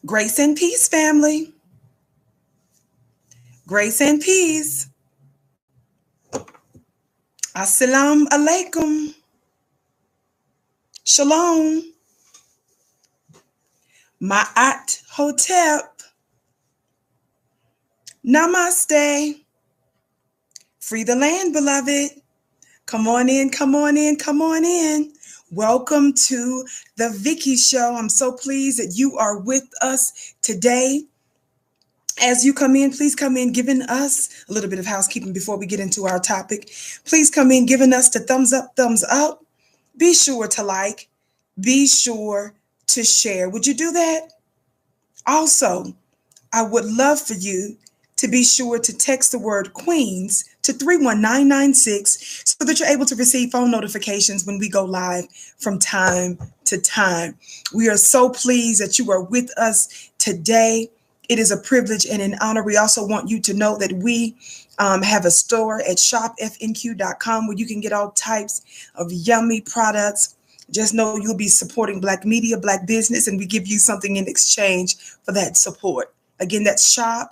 Grace and peace, family. Grace and peace. Assalamu alaikum. Shalom. Ma'at hotep. Namaste. Free the land, beloved. Come on in, come on in, come on in. Welcome to the Vicky Show. I'm so pleased that you are with us today. As you come in, please come in giving us a little bit of housekeeping before we get into our topic. Please come in giving us the thumbs up, thumbs up. Be sure to like. Be sure to share. Would you do that? Also, I would love for you to be sure to text the word Queens to 31996 so that you're able to receive phone notifications when we go live from time to time. We are so pleased that you are with us today. It is a privilege and an honor. We also want you to know that we have a store at shopfnq.com where you can get all types of yummy products. Just know you'll be supporting Black media, Black business, and we give you something in exchange for that support. Again, that's shopfnq.com.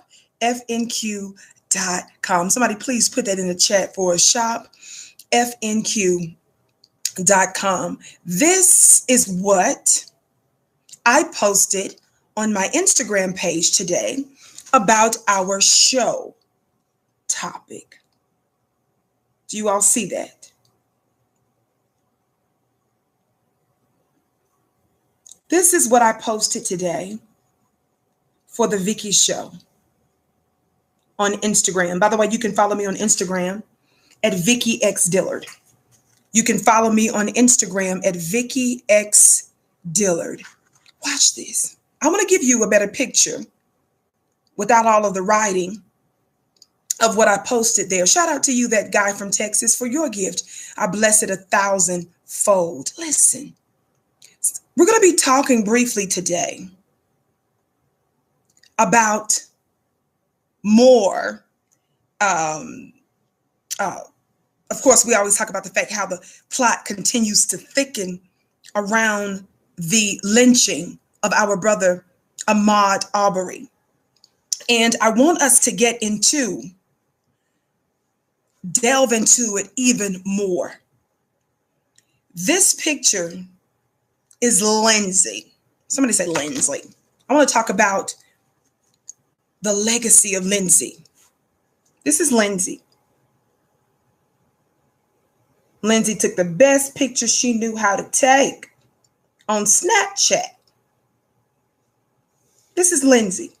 Somebody please put that in the chat for us, shopfnq.com. This is what I posted on my Instagram page today about our show topic. Do you all see that? This is what I posted today for the Vicky Show on Instagram. By the way, you can follow me on Instagram at Vicky X Dillard. You can follow me on Instagram at Vicky X Dillard. Watch this. I want to give you a better picture without all of the writing of what I posted there. Shout out to you, that guy from Texas, for your gift. I bless it 1,000-fold. Listen, we're going to be talking briefly today about more. Of course, we always talk about the fact how the plot continues to thicken around the lynching of our brother Ahmaud Arbery. And I want us to delve into it even more. This picture is Lindsay. Somebody say Lindsay. I want to talk about the legacy of Lindsay. This is Lindsay. Lindsay took the best picture she knew how to take on Snapchat. This is Lindsay.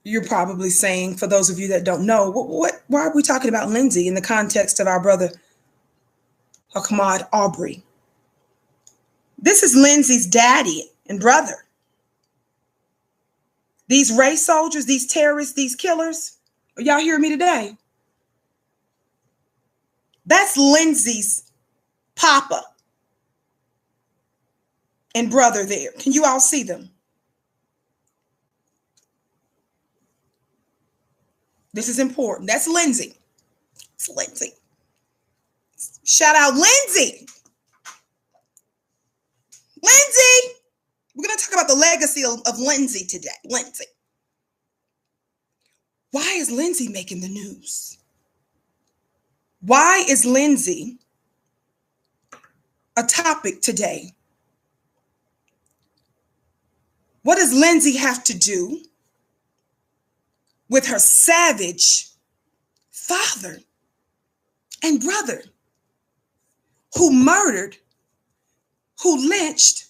You're probably saying, for those of you that don't know, why are we talking about Lindsay in the context of our brother Ahmaud Arbery? This is Lindsay's daddy and brother. These race soldiers, these terrorists, these killers, are y'all hearing me today? That's Lindsay's papa and brother there. Can you all see them? This is important. That's Lindsay. It's Lindsay. Shout out Lindsay. Lindsay. We're going to talk about the legacy of Lindsay today. Lindsay. Why is Lindsay making the news? Why is Lindsay a topic today? What does Lindsay have to do with her savage father and brother who murdered, who lynched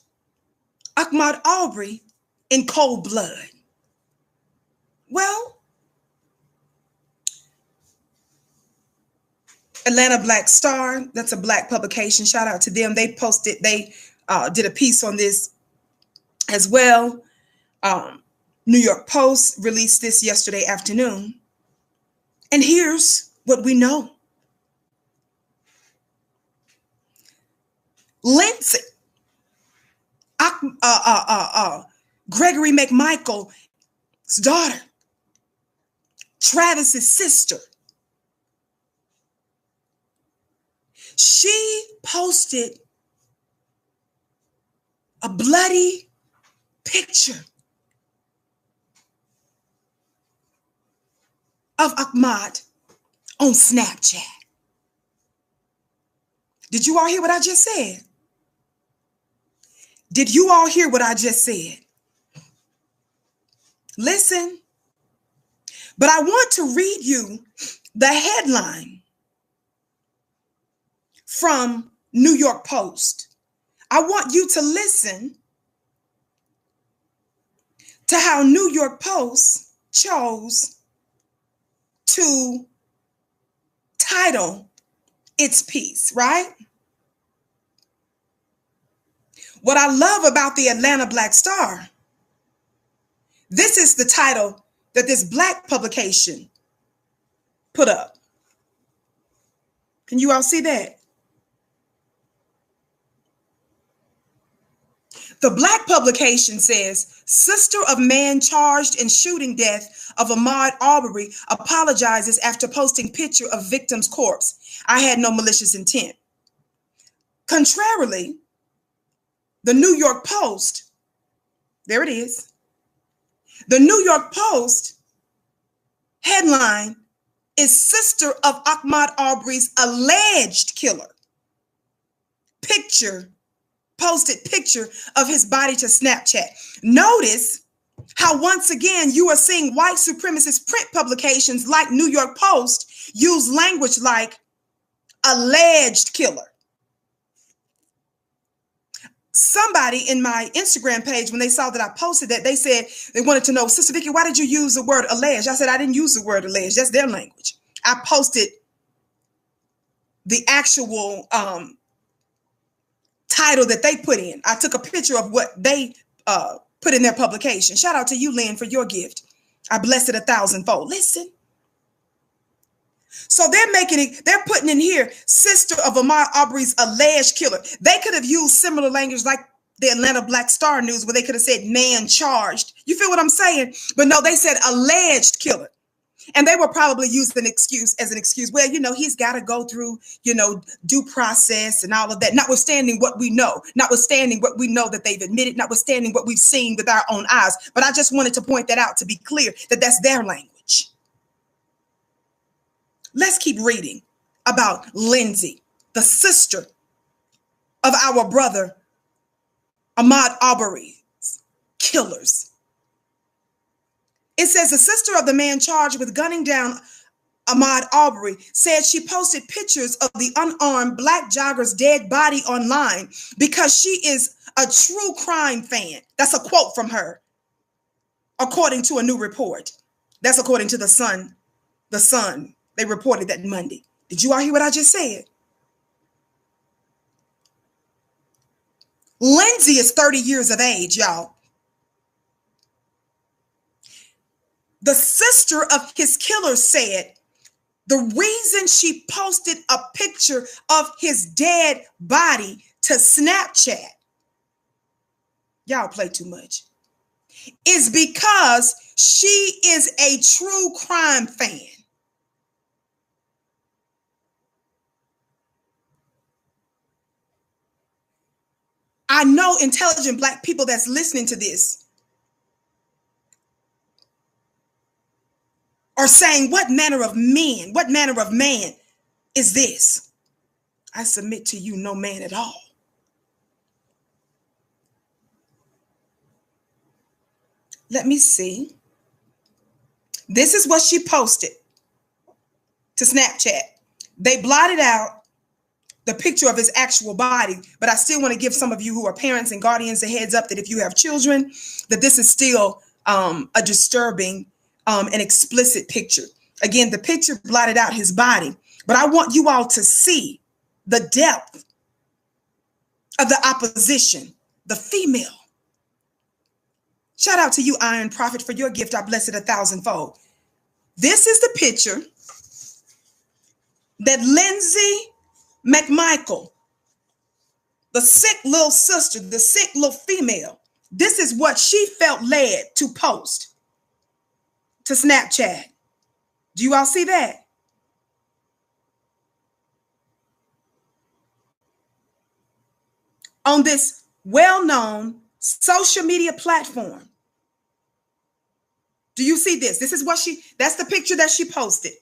Ahmaud Arbery in cold blood? Well, Atlanta Black Star, that's a Black publication. Shout out to them. They posted, they did a piece on this as well. New York Post released this yesterday afternoon. And here's what we know. Lindsay, Gregory McMichael's daughter, Travis's sister, she posted a bloody picture of Ahmaud on Snapchat. Did you all hear what I just said? Did you all hear what I just said? Listen, but I want to read you the headline from New York Post. I want you to listen to how New York Post chose to title its piece, right? What I love about the Atlanta Black Star, this is the title that this Black publication put up. Can you all see that? The Black publication says, sister of man charged in shooting death of Ahmaud Arbery apologizes after posting picture of victim's corpse. I had no malicious intent. Contrarily, the New York Post, there it is. The New York Post headline is sister of Ahmaud Arbery's alleged killer. Posted picture of his body to Snapchat. Notice how once again you are seeing white supremacist print publications like New York Post use language like alleged killer. Somebody in my Instagram page, when they saw that I posted that, they said they wanted to know, Sister Vicky, why did you use the word alleged? I said, I didn't use the word alleged. That's their language. I posted the actual title that they put in. I took a picture of what they put in their publication. Shout out to you, Lynn, for your gift. I bless it 1,000-fold. Listen. So they're putting in here, sister of Ahmaud Arbery's alleged killer. They could have used similar language like the Atlanta Black Star News, where they could have said man charged. You feel what I'm saying? But no, they said alleged killer. And they were probably using an excuse as an excuse. Well, he's got to go through, due process and all of that, notwithstanding what we know that they've admitted, notwithstanding what we've seen with our own eyes. But I just wanted to point that out to be clear that that's their language. Let's keep reading about Lindsay, the sister of our brother Ahmaud Arbery's killers. It says the sister of the man charged with gunning down Ahmaud Arbery said she posted pictures of the unarmed Black jogger's dead body online because she is a true crime fan. That's a quote from her, according to a new report. That's according to the Sun. The Sun. They reported that Monday. Did you all hear what I just said? Lindsay is 30 years of age, y'all. The sister of his killer said the reason she posted a picture of his dead body to Snapchat, y'all play too much, is because she is a true crime fan. I know intelligent Black people that's listening to this are saying, what manner of man is this? I submit to you, no man at all. Let me see. This is what she posted to Snapchat. They blotted out the picture of his actual body, but I still want to give some of you who are parents and guardians a heads up that if you have children, that this is still a disturbing and explicit picture. Again, the picture blotted out his body, but I want you all to see the depth of the opposition, the female. Shout out to you, Iron Prophet, for your gift. I bless it 1,000-fold. This is the picture that Lindsay McMichael, the sick little sister, the sick little female, this is what she felt led to post to Snapchat. Do you all see that? On this well-known social media platform. Do you see this? This is what that's the picture that she posted.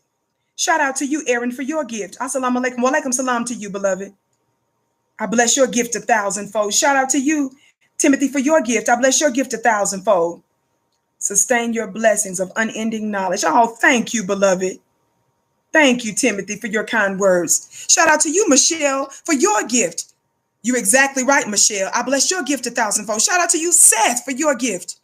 Shout out to you, Aaron, for your gift. Assalamu alaikum. Wa alaikum salam to you, beloved. I bless your gift 1,000-fold. Shout out to you, Timothy, for your gift. I bless your gift 1,000-fold. Sustain your blessings of unending knowledge. Oh, thank you, beloved. Thank you, Timothy, for your kind words. Shout out to you, Michelle, for your gift. You're exactly right, Michelle. I bless your gift 1,000-fold. Shout out to you, Seth, for your gift.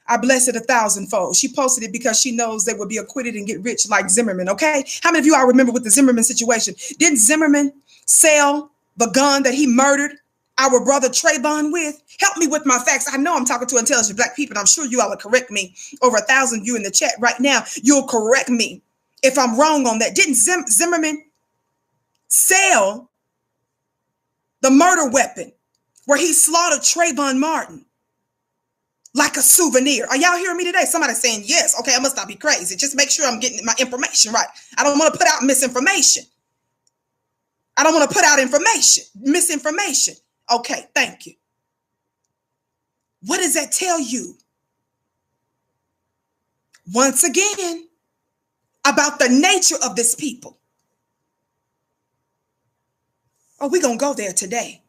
I bless it 1,000-fold. She posted it because she knows they will be acquitted and get rich like Zimmerman, okay? How many of you all remember with the Zimmerman situation? Didn't Zimmerman sell the gun that he murdered our brother Trayvon with? Help me with my facts. I know I'm talking to intelligent Black people, and I'm sure you all will correct me. Over 1,000 of you in the chat right now, you'll correct me if I'm wrong on that. Didn't Zimmerman sell the murder weapon where he slaughtered Trayvon Martin like a souvenir? Are y'all hearing me today? Somebody's saying yes. Okay, I must not be crazy. Just make sure I'm getting my information right. I don't want to put out misinformation. I don't want to put out misinformation. Okay, thank you. What does that tell you? Once again, about the nature of this people. Oh, we're going to go there today.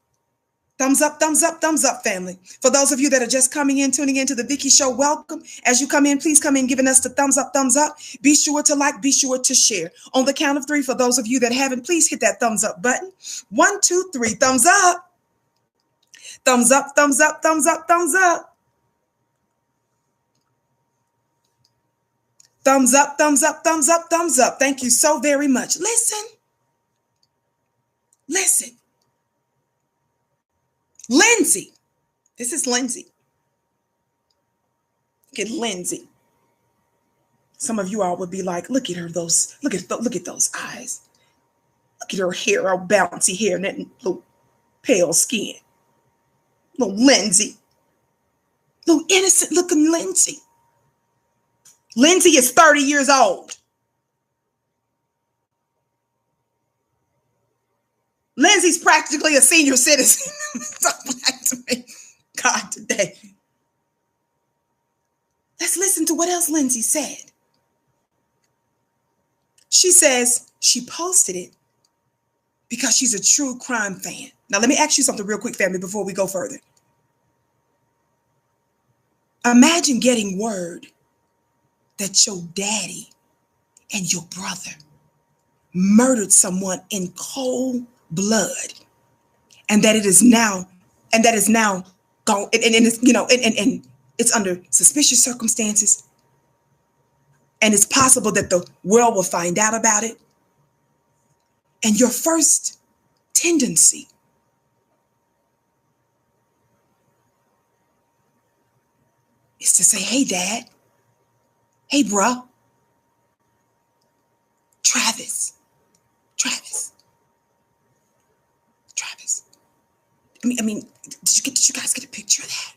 Thumbs up, thumbs up, thumbs up, family. For those of you that are just coming in, tuning into the Vicky Show, welcome. As you come in, please come in giving us the thumbs up, thumbs up. Be sure to like, be sure to share. On the count of 3, for those of you that haven't, please hit that thumbs up button. 1, 2, 3, thumbs up. Thumbs up, thumbs up, thumbs up, thumbs up. Thumbs up, thumbs up, thumbs up, thumbs up. Thank you so very much. Listen. Lindsay. This is Lindsay. Look at Lindsay. Some of you all would be like, look at her, look at those eyes. Look at her hair, her bouncy hair, and that little pale skin. Little Lindsay. Little innocent looking Lindsay. Lindsay is 30 years old. Lindsay's practically a senior citizen. Talk back to me. God, today. Let's listen to what else Lindsay said. She says she posted it because she's a true crime fan. Now, let me ask you something real quick, family, before we go further. Imagine getting word that your daddy and your brother murdered someone in cold blood, and that is now gone, and it's, you know, and it's under suspicious circumstances, and it's possible that the world will find out about it. And your first tendency is to say, hey, Dad, hey, bro, Travis. I mean, did you guys get a picture of that?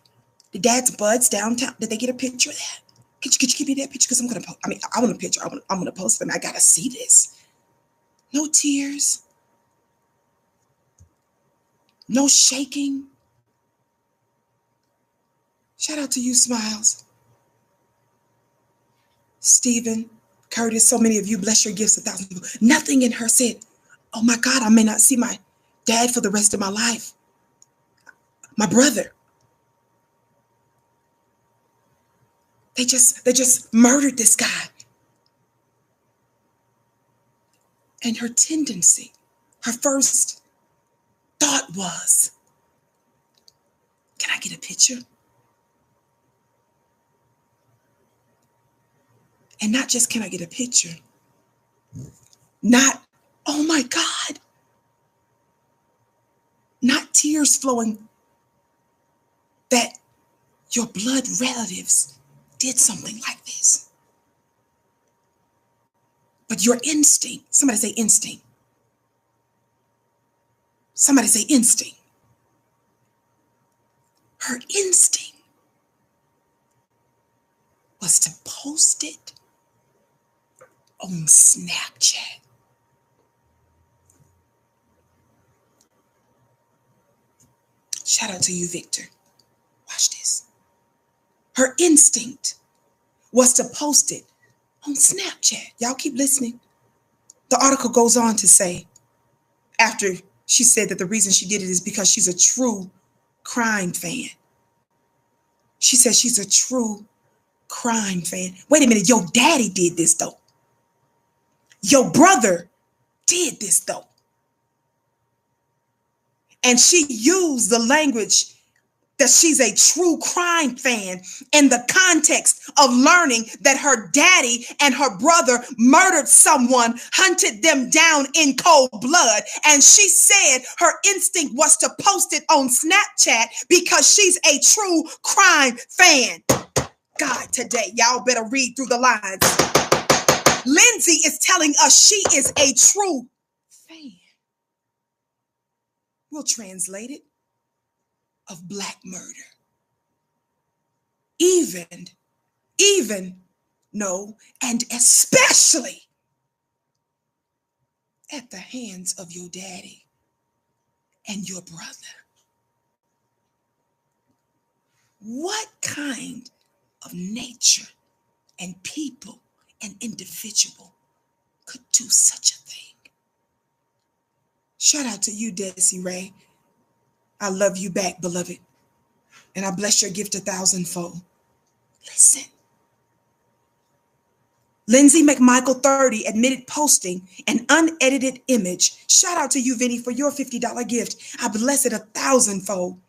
The Dad's buds downtown, did they get a picture of that? Could you give me that picture? Because I'm gonna post. I want a picture. I'm gonna post them. I gotta see this. No tears. No shaking. Shout out to you, Smiles. Stephen, Curtis, so many of you, bless your gifts 1,000 people. Nothing in her said, oh my God, I may not see my dad for the rest of my life. My brother. They just murdered this guy. And her tendency, her first thought was, can I get a picture? And not just can I get a picture, not, oh my God, not tears flowing that your blood relatives did something like this. But your instinct, somebody say instinct. Somebody say instinct. Her instinct was to post it on Snapchat. Shout out to you, Victor. Watch this. Her instinct was to post it on Snapchat. Y'all keep listening. The article goes on to say, after she said that the reason she did it is because she's a true crime fan. She says she's a true crime fan. Wait a minute, your daddy did this though. Your brother did this though. And she used the language that she's a true crime fan in the context of learning that her daddy and her brother murdered someone, hunted them down in cold blood. And she said her instinct was to post it on Snapchat because she's a true crime fan. God, today, y'all better read through the lines. Lindsay is telling us she is a true fan. We'll translate it. Of black murder. No, and especially at the hands of your daddy and your brother. What kind of nature and people and individual could do such a thing? Shout out to you, Desi Ray. I love you back, beloved, and I bless your gift 1,000-fold. Listen. Lindsay McMichael 30 admitted posting an unedited image. Shout out to you, Vinny, for your $50 gift. I bless it 1,000-fold.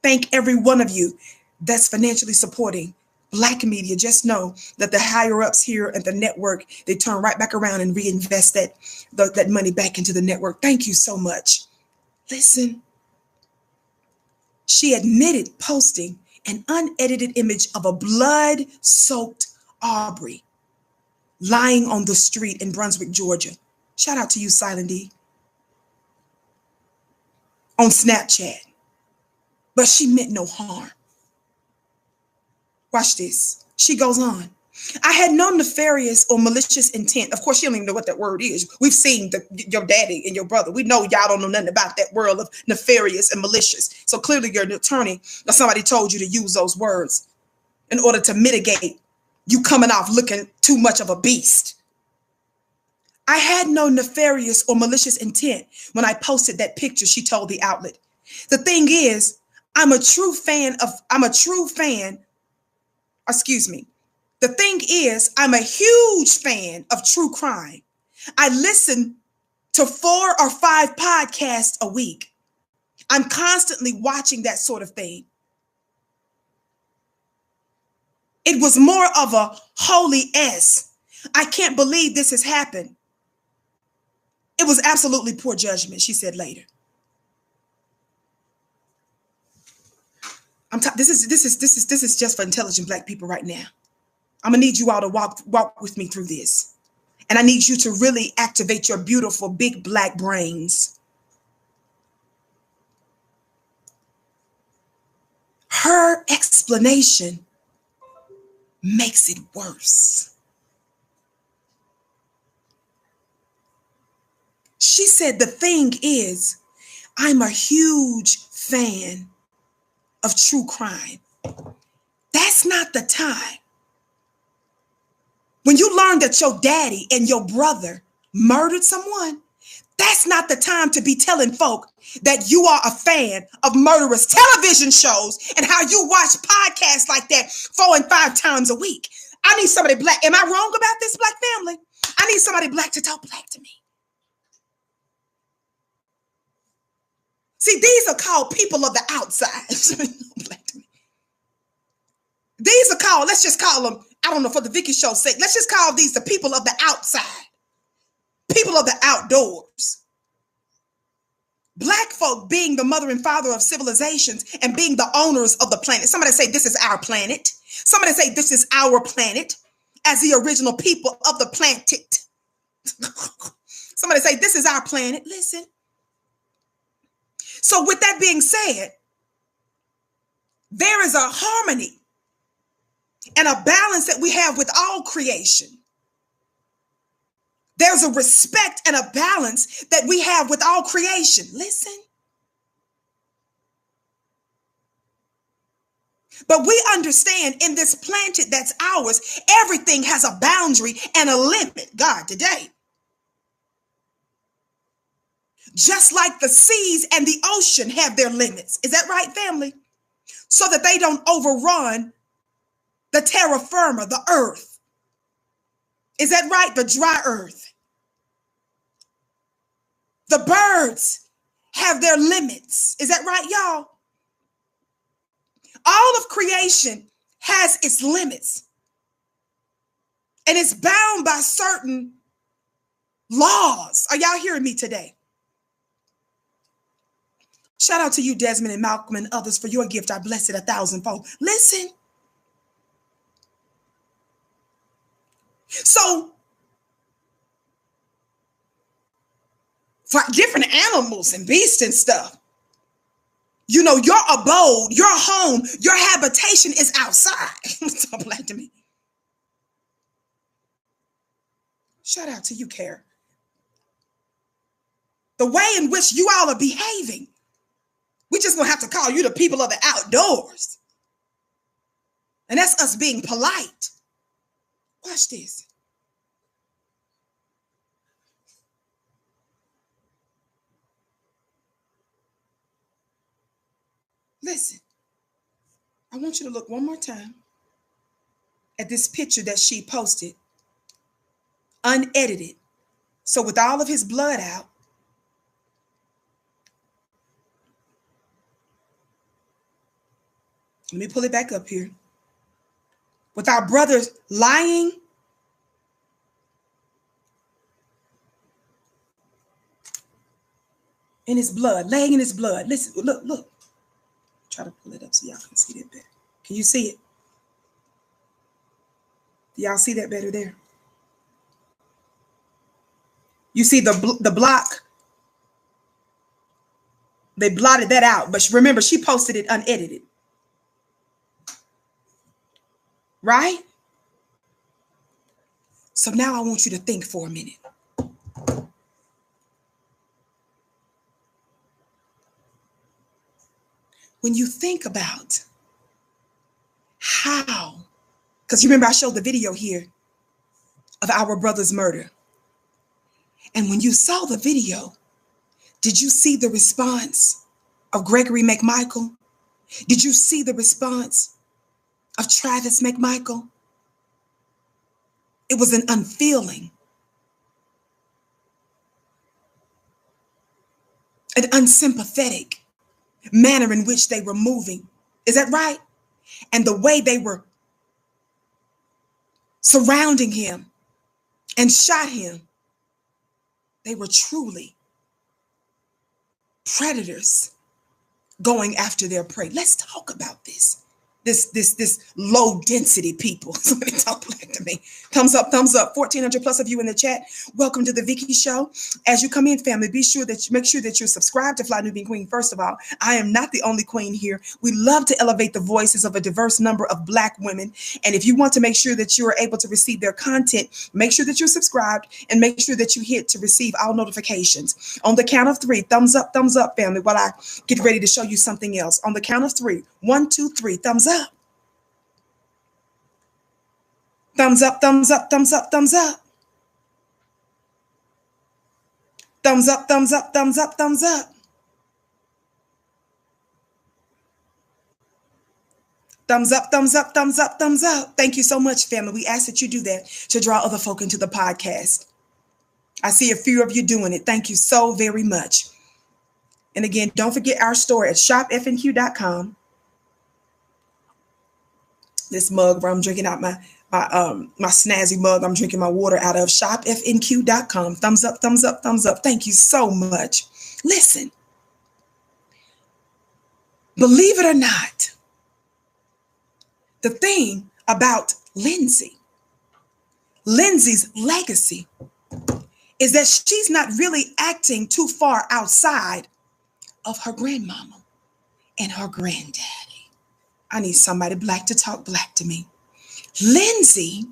Thank every one of you that's financially supporting Black media. Just know that the higher ups here at the network, they turn right back around and reinvest that money back into the network. Thank you so much. Listen. She admitted posting an unedited image of a blood-soaked Arbery lying on the street in Brunswick, Georgia. Shout out to you, Silent D. On Snapchat. But she meant no harm. Watch this. She goes on. I had no nefarious or malicious intent. Of course, you don't even know what that word is. We've seen your daddy and your brother. We know y'all don't know nothing about that world of nefarious and malicious. So clearly you're an attorney or somebody told you to use those words in order to mitigate you coming off looking too much of a beast. I had no nefarious or malicious intent when I posted that picture, she told the outlet. The thing is, The thing is, I'm a huge fan of true crime. I listen to 4 or 5 podcasts a week. I'm constantly watching that sort of thing. It was more of a holy S. I can't believe this has happened. It was absolutely poor judgment, she said later. This is just for intelligent Black people right now. I'm gonna need you all to walk with me through this. And I need you to really activate your beautiful big Black brains. Her explanation makes it worse. She said, the thing is, I'm a huge fan of true crime. That's not the time. When you learn that your daddy and your brother murdered someone, that's not the time to be telling folk that you are a fan of murderous television shows and how you watch podcasts like that 4 and 5 times a week. I need somebody Black. Am I wrong about this, Black family? I need somebody Black to talk Black to me. See, these are called people of the outside. Black to me. These are called, let's just call them, I don't know, for the Vicky show's sake, let's just call these the people of the outside. People of the outdoors. Black folk being the mother and father of civilizations and being the owners of the planet. Somebody say this is our planet. Somebody say this is our planet as the original people of the planet. Somebody say this is our planet. Listen. So with that being said, there is a harmony and a balance that we have with all creation. There's a respect and a balance that we have with all creation. Listen. But we understand in this planet that's ours, everything has a boundary and a limit, God, today. Just like the seas and the ocean have their limits. Is that right, family? So that they don't overrun the terra firma, the earth. Is that right? The dry earth. The birds have their limits. Is that right, y'all? All of creation has its limits. And it's bound by certain laws. Are y'all hearing me today? Shout out to you, Desmond and Malcolm and others, for your gift. I bless it 1,000-fold. Listen. So, for different animals and beasts and stuff, you know, your abode, your home, your habitation is outside. Don't lie to me. Shout out to you, Kara. The way in which you all are behaving, we just gonna have to call you the people of the outdoors. And that's us being polite. Watch this. Listen, I want you to look one more time at this picture that she posted, unedited. So with all of his blood out, let me pull it back up here. With our brothers lying in his blood, laying in his blood. Listen, look. Try to pull it up so y'all can see that better. Can you see it? Do y'all see that better there? You see the block? They blotted that out, but remember, she posted it unedited. Right? So now I want you to think for a minute. When you think about how, because you remember I showed the video here of our brother's murder. And when you saw the video, did you see the response of Gregory McMichael? Did you see the response of Travis McMichael? It was an unfeeling, an unsympathetic manner in which they were moving. Is that right? And the way they were surrounding him and shot him, they were truly predators going after their prey. Let's talk about this. This low density people. Somebody talk back to me. Thumbs up, thumbs up. 1,400 plus of you in the chat. Welcome to the Vicky Show. As you come in, family, make sure that you're subscribed to Fly Nubian Queen. First of all, I am not the only queen here. We love to elevate the voices of a diverse number of Black women. And if you want to make sure that you are able to receive their content, make sure that you're subscribed and make sure that you hit to receive all notifications. On the count of 3, thumbs up, family, while I get ready to show you something else. On the count of 3, 1, 2, 3, thumbs up. Thumbs up, thumbs up, thumbs up, thumbs up. Thumbs up, thumbs up, thumbs up, thumbs up. Thumbs up, thumbs up, thumbs up, thumbs up. Thank you so much, family. We ask that you do that to draw other folk into the podcast. I see a few of you doing it. Thank you so very much. And again, don't forget our store at shopfnq.com. This mug where I'm drinking out my snazzy mug, I'm drinking my water out of, shopfnq.com. Thumbs up, thumbs up, thumbs up. Thank you so much. Listen, believe it or not, the thing about Lindsay's legacy is that she's not really acting too far outside of her grandmama and her granddaddy. I need somebody Black to talk Black to me. Lindsay,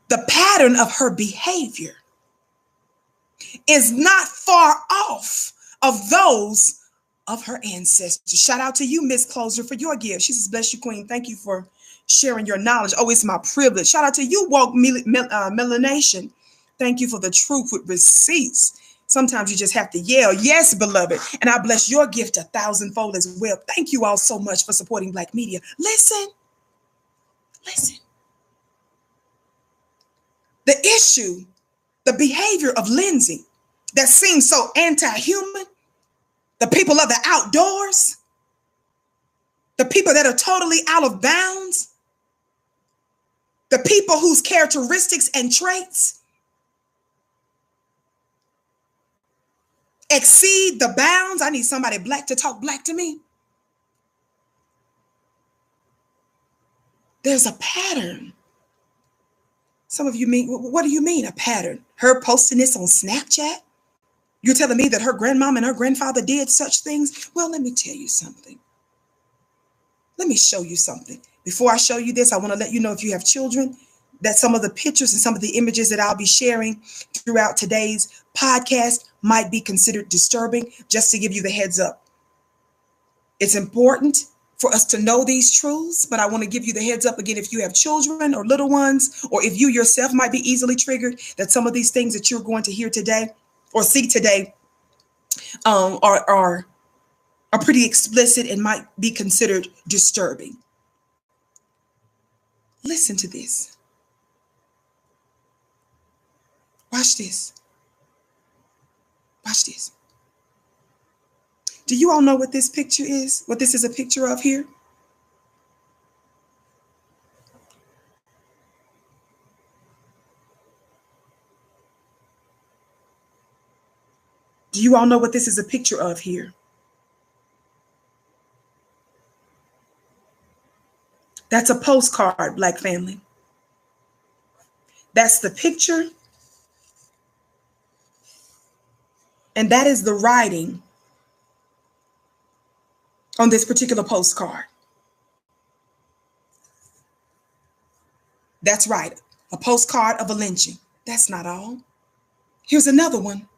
the pattern of her behavior is not far off of those of her ancestors. Shout out to you, Miss Closer, for your gift. She says, bless you, Queen. Thank you for sharing your knowledge. Oh, it's my privilege. Shout out to you, Woke Melanation. Thank you for the truth with receipts. Sometimes you just have to yell, yes, beloved. And I bless your gift 1,000-fold as well. Thank you all so much for supporting Black media. Listen. The issue, the behavior of Lindsay that seems so anti-human, the people of the outdoors, the people that are totally out of bounds, the people whose characteristics and traits exceed the bounds. I need somebody Black to talk Black to me. There's a pattern. Some of you mean, what do you mean a pattern? Her posting this on Snapchat? You're telling me that her grandmom and her grandfather did such things? Well, let me tell you something. Let me show you something. Before I show you this, I want to let you know, if you have children, that some of the pictures and some of the images that I'll be sharing throughout today's podcast might be considered disturbing, just to give you the heads up. It's important for us to know these truths, but I want to give you the heads up again, if you have children or little ones, or if you yourself might be easily triggered, that some of these things that you're going to hear today or see today are pretty explicit and might be considered disturbing. Listen to this. Watch this. Watch this. Do you all know what this picture is? What this is a picture of here? Do you all know what this is a picture of here? That's a postcard, Black family. That's the picture. And that is the writing on this particular postcard. That's right, a postcard of a lynching. That's not all. Here's another one.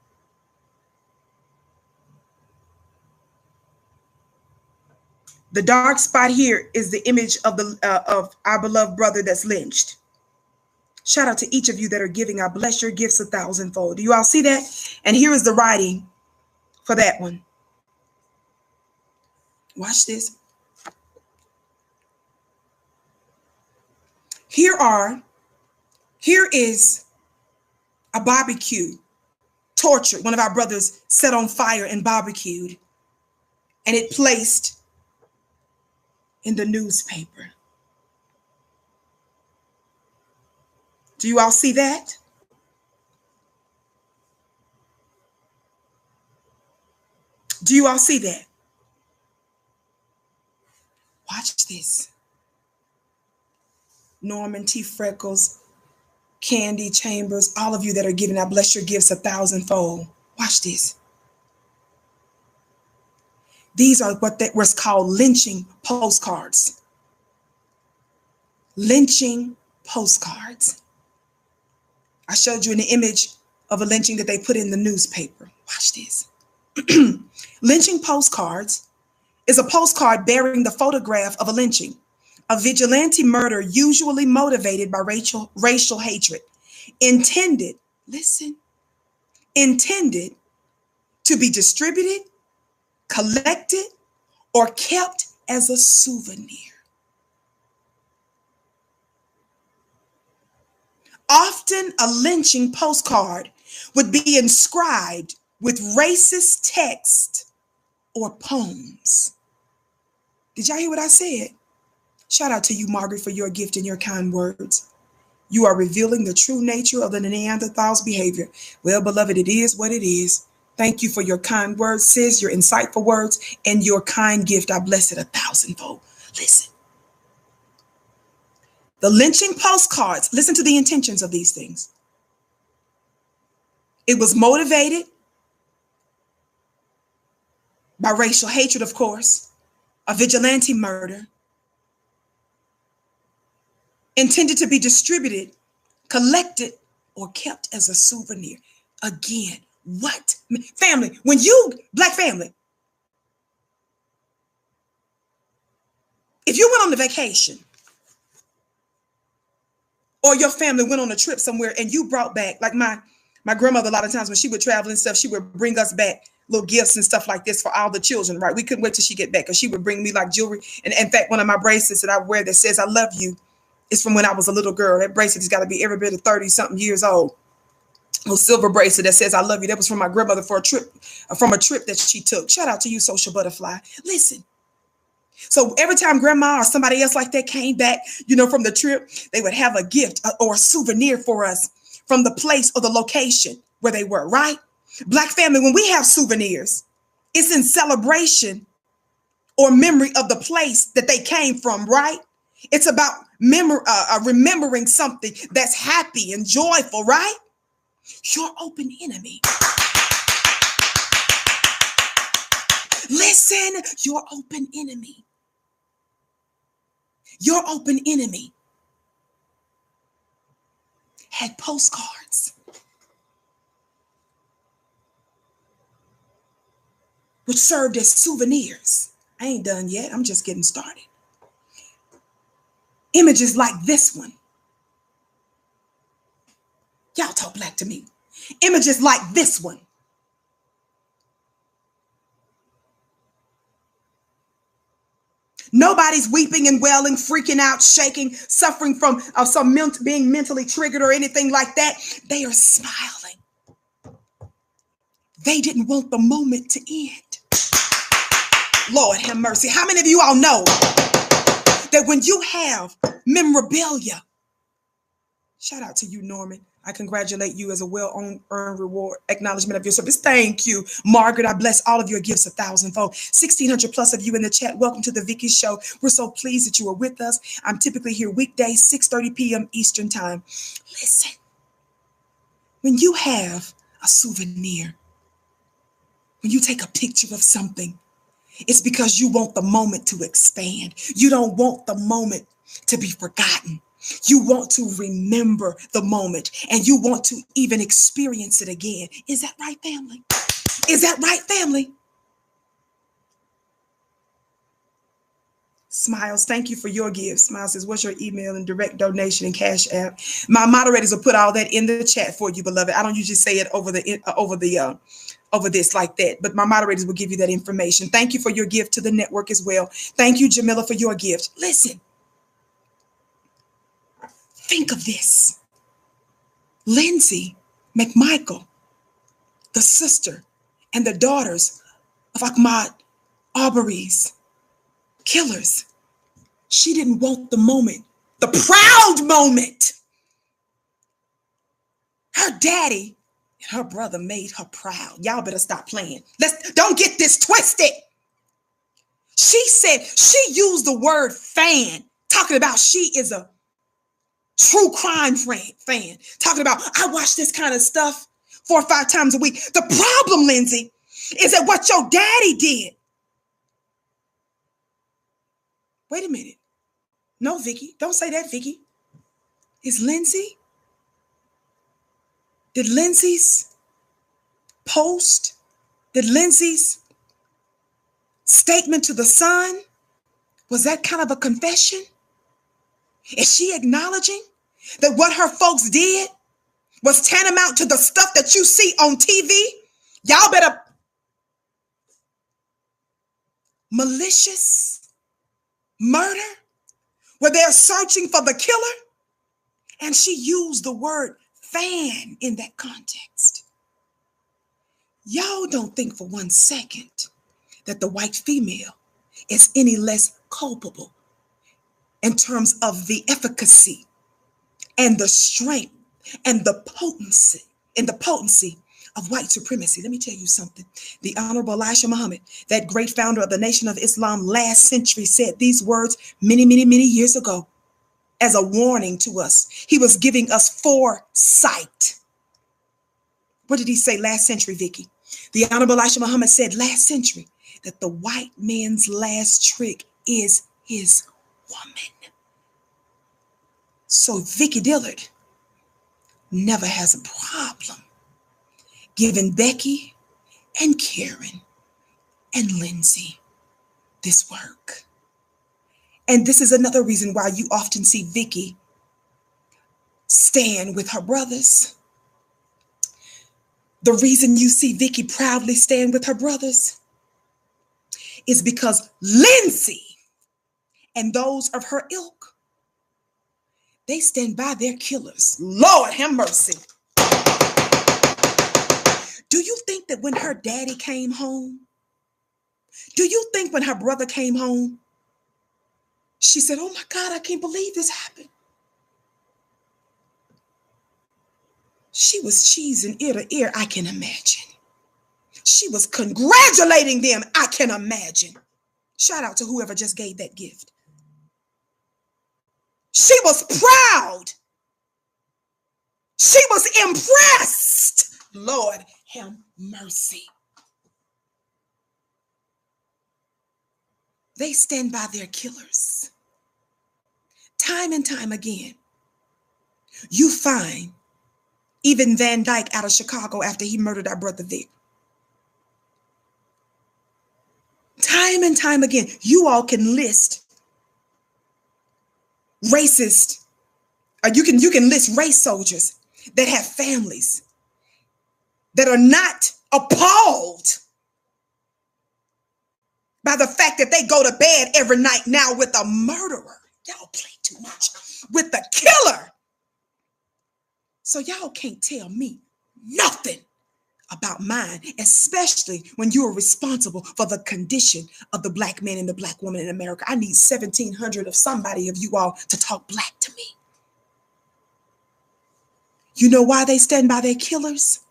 The dark spot here is the image of our beloved brother that's lynched. Shout out to each of you that are giving. I bless your gifts 1,000-fold. Do you all see that? And here is the writing for that one. Watch this. Here is a barbecue, tortured. One of our brothers set on fire and barbecued, and it placed in the newspaper. Do you all see that? Do you all see that? Watch this. Norman T. Freckles, Candy Chambers, all of you that are giving, I bless your gifts 1,000-fold. Watch this. These are what's called lynching postcards. Lynching postcards. I showed you an image of a lynching that they put in the newspaper. Watch this. Lynching postcards is a postcard bearing the photograph of a lynching, a vigilante murder usually motivated by racial hatred, intended to be distributed, collected, or kept as a souvenir. Often a lynching postcard would be inscribed with racist text or poems. Did y'all hear what I said? Shout out to you, Margaret, for your gift and your kind words. You are revealing the true nature of the Neanderthal's behavior. Well, beloved, it is what it is. Thank you for your kind words, sis, your insightful words, and your kind gift. I bless it 1,000-fold. Listen. The lynching postcards, listen to the intentions of these things. It was motivated by racial hatred, of course, a vigilante murder, intended to be distributed, collected, or kept as a souvenir. Again, what? Family, when you, Black family, If you went on a vacation or your family went on a trip somewhere and you brought back, like my grandmother, a lot of times when she would travel and stuff, she would bring us back little gifts and stuff like this for all the children, right? We couldn't wait till she get back because she would bring me like jewelry. And in fact, one of my bracelets that I wear that says I love you is from when I was a little girl. That bracelet has got to be every bit of 30 something years old. A little silver bracelet that says I love you. That was from my grandmother from a trip that she took. Shout out to you, social butterfly. Listen. So every time grandma or somebody else like that came back, from the trip, they would have a gift or a souvenir for us from the place or the location where they were, right? Black family, when we have souvenirs, it's in celebration or memory of the place that they came from, right? It's about remembering something that's happy and joyful, right? Your open enemy. Listen, your open enemy. Your open enemy had postcards which served as souvenirs. I ain't done yet. I'm just getting started. Images like this one. Y'all talk black to me. Images like this one. Nobody's weeping and wailing, freaking out, shaking, suffering from being mentally triggered or anything like that. They are smiling. They didn't want the moment to end. Lord have mercy. How many of you all know that when you have memorabilia, shout out to you, Norman. I congratulate you as a well-earned reward, acknowledgement of your service. Thank you, Margaret. I bless all of your gifts 1,000-fold. 1,600 plus of you in the chat. Welcome to the Vicky Show. We're so pleased that you are with us. I'm typically here weekdays, 6:30 p.m. Eastern Time. Listen, when you have a souvenir, when you take a picture of something, it's because you want the moment to expand. You don't want the moment to be forgotten. You want to remember the moment and you want to even experience it again. Is that right, family? Is that right, family? Smiles, thank you for your gift. Smiles says, what's your email and direct donation and cash app? My moderators will put all that in the chat for you, beloved. I don't usually say it over this like that, but my moderators will give you that information. Thank you for your gift to the network as well. Thank you, Jamila, for your gift. Listen. Think of this. Lindsay McMichael, the sister and the daughters of Ahmaud Arbery's killers. She didn't want the moment, the proud moment. Her daddy and her brother made her proud. Y'all better stop playing. Don't get this twisted. She said, she used the word fan, talking about she is a true crime fan, talking about, I watch this kind of stuff 4 or 5 times a week. The problem, Lindsay, is that what your daddy did. Wait a minute. No, Vicky, don't say that, Vicky. Is Lindsay? Did Lindsay's post, did Lindsay's statement to the Sun, was that kind of a confession? Is she acknowledging that what her folks did was tantamount to the stuff that you see on TV? Y'all better. Malicious murder, where they're searching for the killer, and she used the word fan in that context. Y'all don't think for 1 second that the white female is any less culpable in terms of the efficacy and the strength and the potency of white supremacy. Let me tell you something. The Honorable Elijah Muhammad, that great founder of the Nation of Islam last century, said these words many, many, many years ago as a warning to us. He was giving us foresight. What did he say last century, Vicky? The Honorable Elijah Muhammad said last century that the white man's last trick is his woman. So Vicky Dillard never has a problem giving Becky and Karen and Lindsay this work. And this is another reason why you often see Vicky stand with her brothers. The reason you see Vicky proudly stand with her brothers is because Lindsay and those of her ilk, they stand by their killers. Lord have mercy. Do you think that when her daddy came home, do you think when her brother came home, she said, oh my God, I can't believe this happened? She was cheesing ear to ear, I can imagine. She was congratulating them, I can imagine. Shout out to whoever just gave that gift. She was proud. She was impressed. Lord have mercy. They stand by their killers. Time and time again, you find even Van Dyke out of Chicago after he murdered our brother Vic. Time and time again, you all can list racist, or you can list race soldiers that have families that are not appalled by the fact that they go to bed every night now with a murderer. Y'all play too much. With the killer. So y'all can't tell me nothing about mine, especially when you are responsible for the condition of the black man and the black woman in America. I need 1,700 of somebody of you all to talk black to me. You know why they stand by their killers?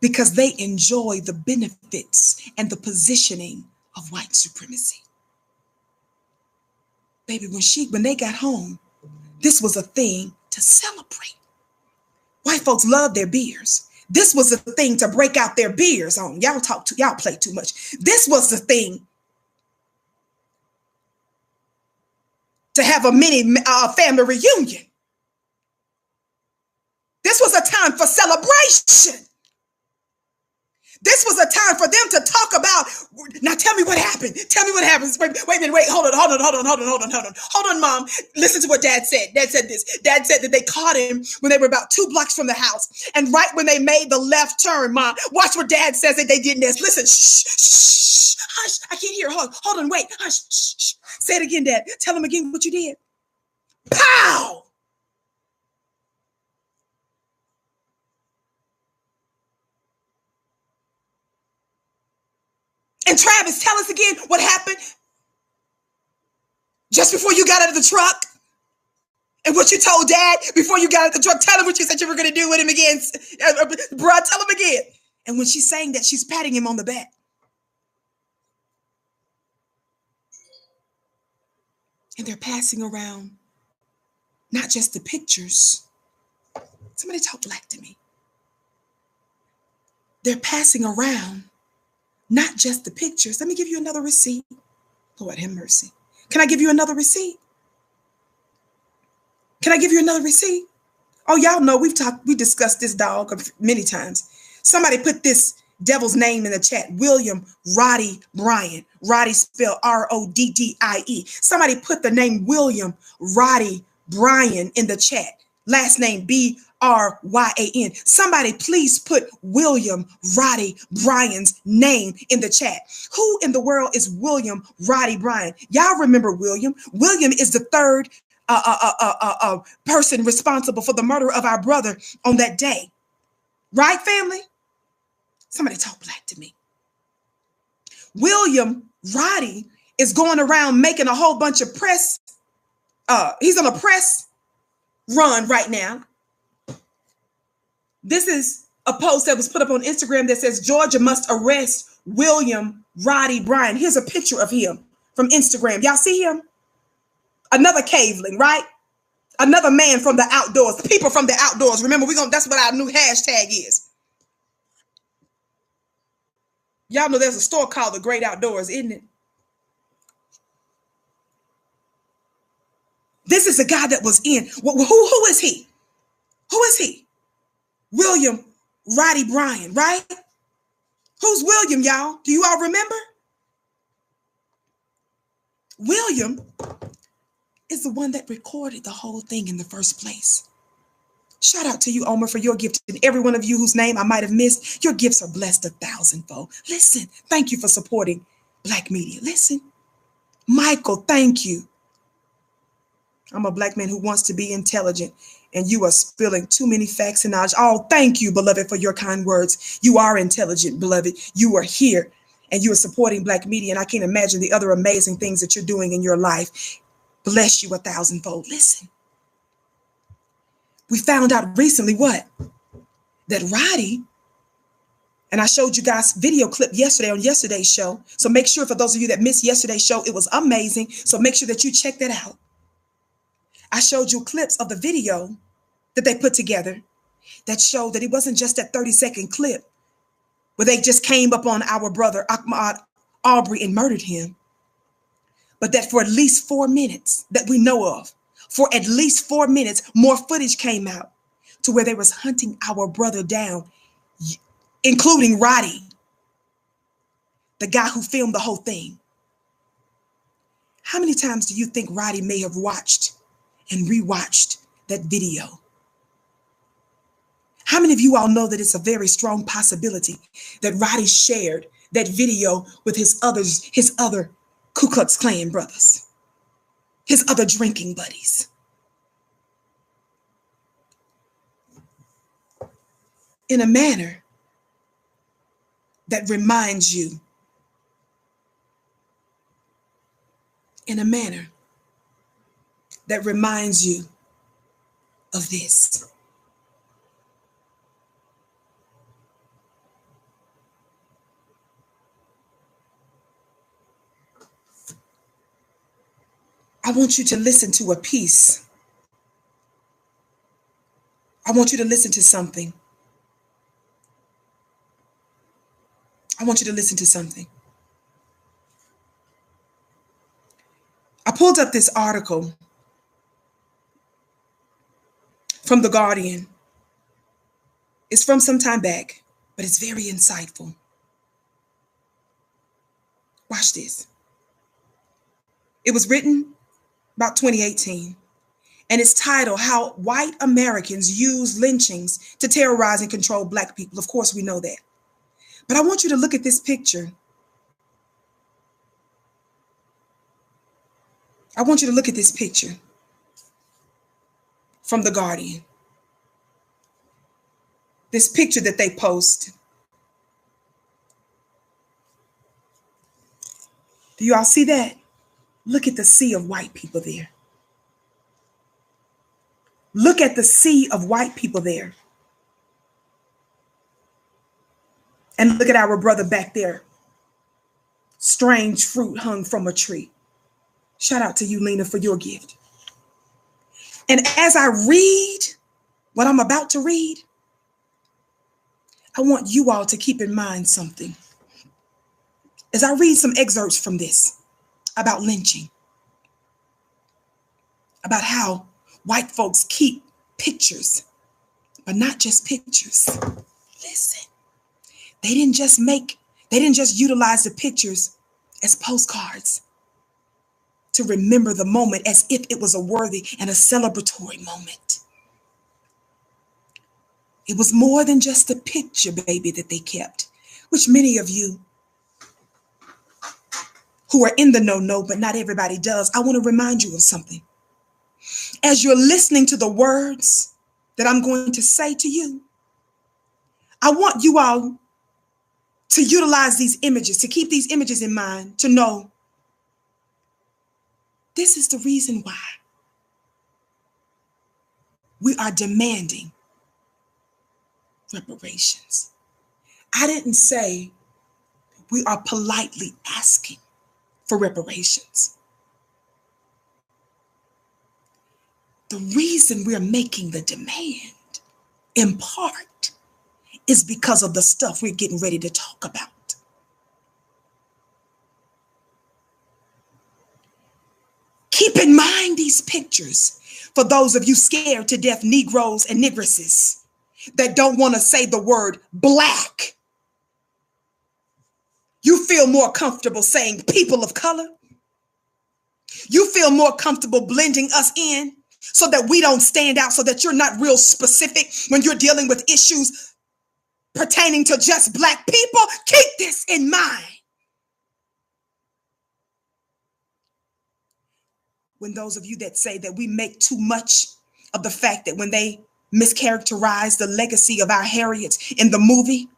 Because they enjoy the benefits and the positioning of white supremacy. Baby, when they got home, this was a thing to celebrate. White folks love their beers. This was the thing to break out their beers on. Y'all play too much. This was the thing to have a mini family reunion. This was a time for celebration. This was a time for them to talk about, now tell me what happened. Tell me what happens. Wait a minute, hold on, Mom. Listen to what Dad said. Dad said this. Dad said that they caught him when they were about 2 blocks from the house. And right when they made the left turn, Mom, watch what Dad says that they did next. Listen, shh, hush, I can't hear. Hold on, wait, hush, shh. Say it again, Dad. Tell him again what you did. Pow! And Travis, tell us again what happened just before you got out of the truck. And what you told Dad before you got out of the truck. Tell him what you said you were going to do with him again. Bruh, tell him again. And when she's saying that, she's patting him on the back. And they're passing around not just the pictures. Somebody talk black to me. They're passing around not just the pictures. Let me give you another receipt. Lord have mercy. Can I give you another receipt? Can I give you another receipt? Oh, y'all know we discussed this dog many times. Somebody put this devil's name in the chat. William Roddy Bryan. Roddy spelled R-O-D-D-I-E. Somebody put the name William Roddy Bryan in the chat. Last name B-R-Y-A-N. Somebody please put William Roddy Bryan's name in the chat. Who in the world is William Roddy Bryan? Y'all remember William? William is the third person responsible for the murder of our brother on that day. Right, family? Somebody talk black to me. William Roddy is going around making a whole bunch of press. He's on a press run right now. This is a post that was put up on Instagram that says Georgia must arrest William Roddy Bryan. Here's a picture of him from Instagram. Y'all see him? Another caveling, right? Another man from the outdoors. People from the outdoors. Remember, that's what our new hashtag is. Y'all know there's a store called The Great Outdoors, isn't it? This is a guy that was in. Who is he? Who is he? William Roddy Bryan, right? Who's William, y'all? Do you all remember? William is the one that recorded the whole thing in the first place. Shout out to you, Omer, for your gift. And every one of you whose name I might have missed, your gifts are blessed 1,000-fold. Listen, thank you for supporting Black media. Listen, Michael, thank you. I'm a Black man who wants to be intelligent, and you are spilling too many facts and knowledge. Oh, thank you, beloved, for your kind words. You are intelligent, beloved. You are here, and you are supporting Black media, and I can't imagine the other amazing things that you're doing in your life. Bless you 1,000-fold. Listen, we found out recently what? That Roddy, and I showed you guys video clip yesterday on yesterday's show. So make sure, for those of you that missed yesterday's show, it was amazing. So make sure that you check that out. I showed you clips of the video that they put together that showed that it wasn't just that 30-second clip where they just came up on our brother Ahmaud Arbery and murdered him, but that for at least 4 minutes that we know of, for at least 4 minutes, more footage came out to where they was hunting our brother down, including Roddy, the guy who filmed the whole thing. How many times do you think Roddy may have watched and rewatched that video? How many of you all know that it's a very strong possibility that Roddy shared that video with his other Ku Klux Klan brothers, his other drinking buddies? In a manner that reminds you, in a manner that reminds you of this. I want you to listen to a piece. I want you to listen to something. I want you to listen to something. I pulled up this article from The Guardian. It's from some time back, but it's very insightful. Watch this. It was written about 2018, and it's titled, How White Americans Use Lynchings to Terrorize and Control Black People. Of course, we know that. But I want you to look at this picture. I want you to look at this picture from The Guardian. This picture that they post. Do you all see that? Look at the sea of white people there. Look at the sea of white people there. And look at our brother back there. Strange fruit hung from a tree. Shout out to you, Lena, for your gift. And as I read what I'm about to read, I want you all to keep in mind something. As I read some excerpts from this about lynching, about how white folks keep pictures, but not just pictures. Listen, they didn't just utilize the pictures as postcards to remember the moment as if it was a worthy and a celebratory moment. It was more than just a picture, baby, that they kept, which many of you who are in the know, but not everybody does. I want to remind you of something. As you're listening to the words that I'm going to say to you, I want you all to utilize these images, to keep these images in mind, to know this is the reason why we are demanding reparations. I didn't say we are politely asking for reparations. The reason we're making the demand, in part, is because of the stuff we're getting ready to talk about. Keep in mind these pictures for those of you scared to death Negroes and Negresses that don't want to say the word black. You feel more comfortable saying people of color? You feel more comfortable blending us in so that we don't stand out, so that you're not real specific when you're dealing with issues pertaining to just Black people. Keep this in mind. When those of you that say that we make too much of the fact that when they mischaracterize the legacy of our Harriets in the movie,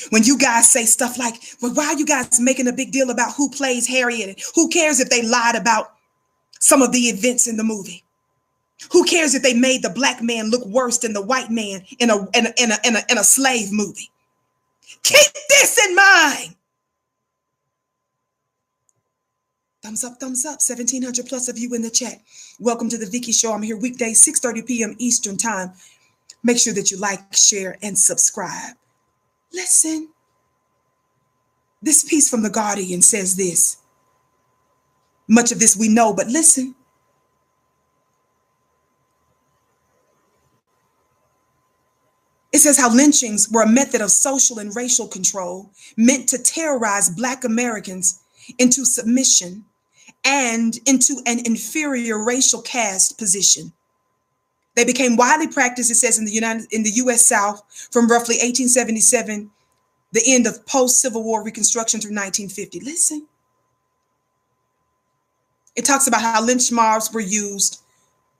when you guys say stuff like, well, why are you guys making a big deal about who plays Harriet? And who cares if they lied about some of the events in the movie? Who cares if they made the Black man look worse than the white man in a slave movie? Keep this in mind. Thumbs up, 1,700 plus of you in the chat. Welcome to the Vicky Show. I'm here weekdays, 6:30 p.m. Eastern time. Make sure that you like, share, and subscribe. Listen. This piece from The Guardian says this. Much of this we know, but listen. It says how lynchings were a method of social and racial control meant to terrorize Black Americans into submission and into an inferior racial caste position. They became widely practiced, it says, in the U.S. South from roughly 1877, the end of post-Civil War Reconstruction through 1950. Listen. It talks about how lynch mobs were used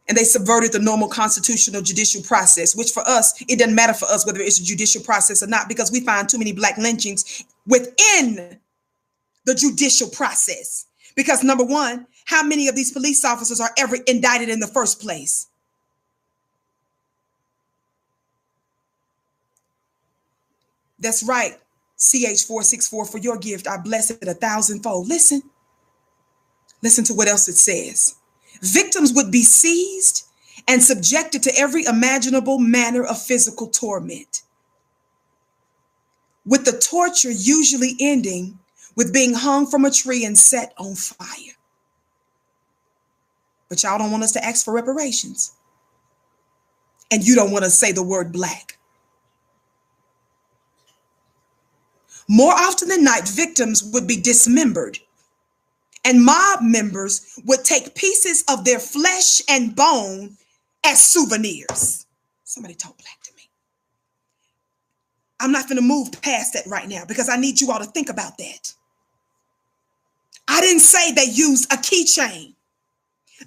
and they subverted the normal constitutional judicial process, which for us, it doesn't matter for us whether it's a judicial process or not, because we find too many Black lynchings within the judicial process. Because number one, how many of these police officers are ever indicted in the first place? That's right, CH464, for your gift, I bless it 1,000-fold. Listen to what else it says. Victims would be seized and subjected to every imaginable manner of physical torment, with the torture usually ending with being hung from a tree and set on fire. But y'all don't want us to ask for reparations. And you don't want to say the word Black. More often than not, victims would be dismembered, and mob members would take pieces of their flesh and bone as souvenirs. Somebody talk Black to me. I'm not going to move past that right now because I need you all to think about that. I didn't say they used a keychain.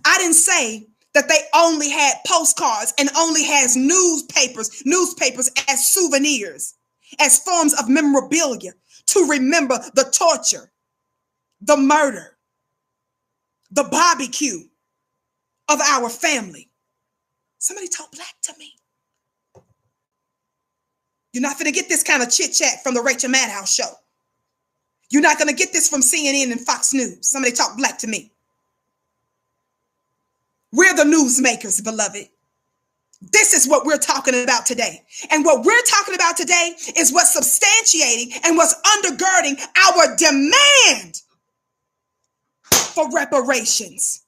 I didn't say that they only had postcards and only has newspapers as souvenirs, as forms of memorabilia to remember the torture, the murder, the barbecue of our family. Somebody talk Black to me. You're not going to get this kind of chit chat from the Rachel Maddow show. You're not going to get this from CNN and Fox News. Somebody talk Black to me. We're the newsmakers, beloved. This is what we're talking about today. And what we're talking about today is what's substantiating and what's undergirding our demand for reparations.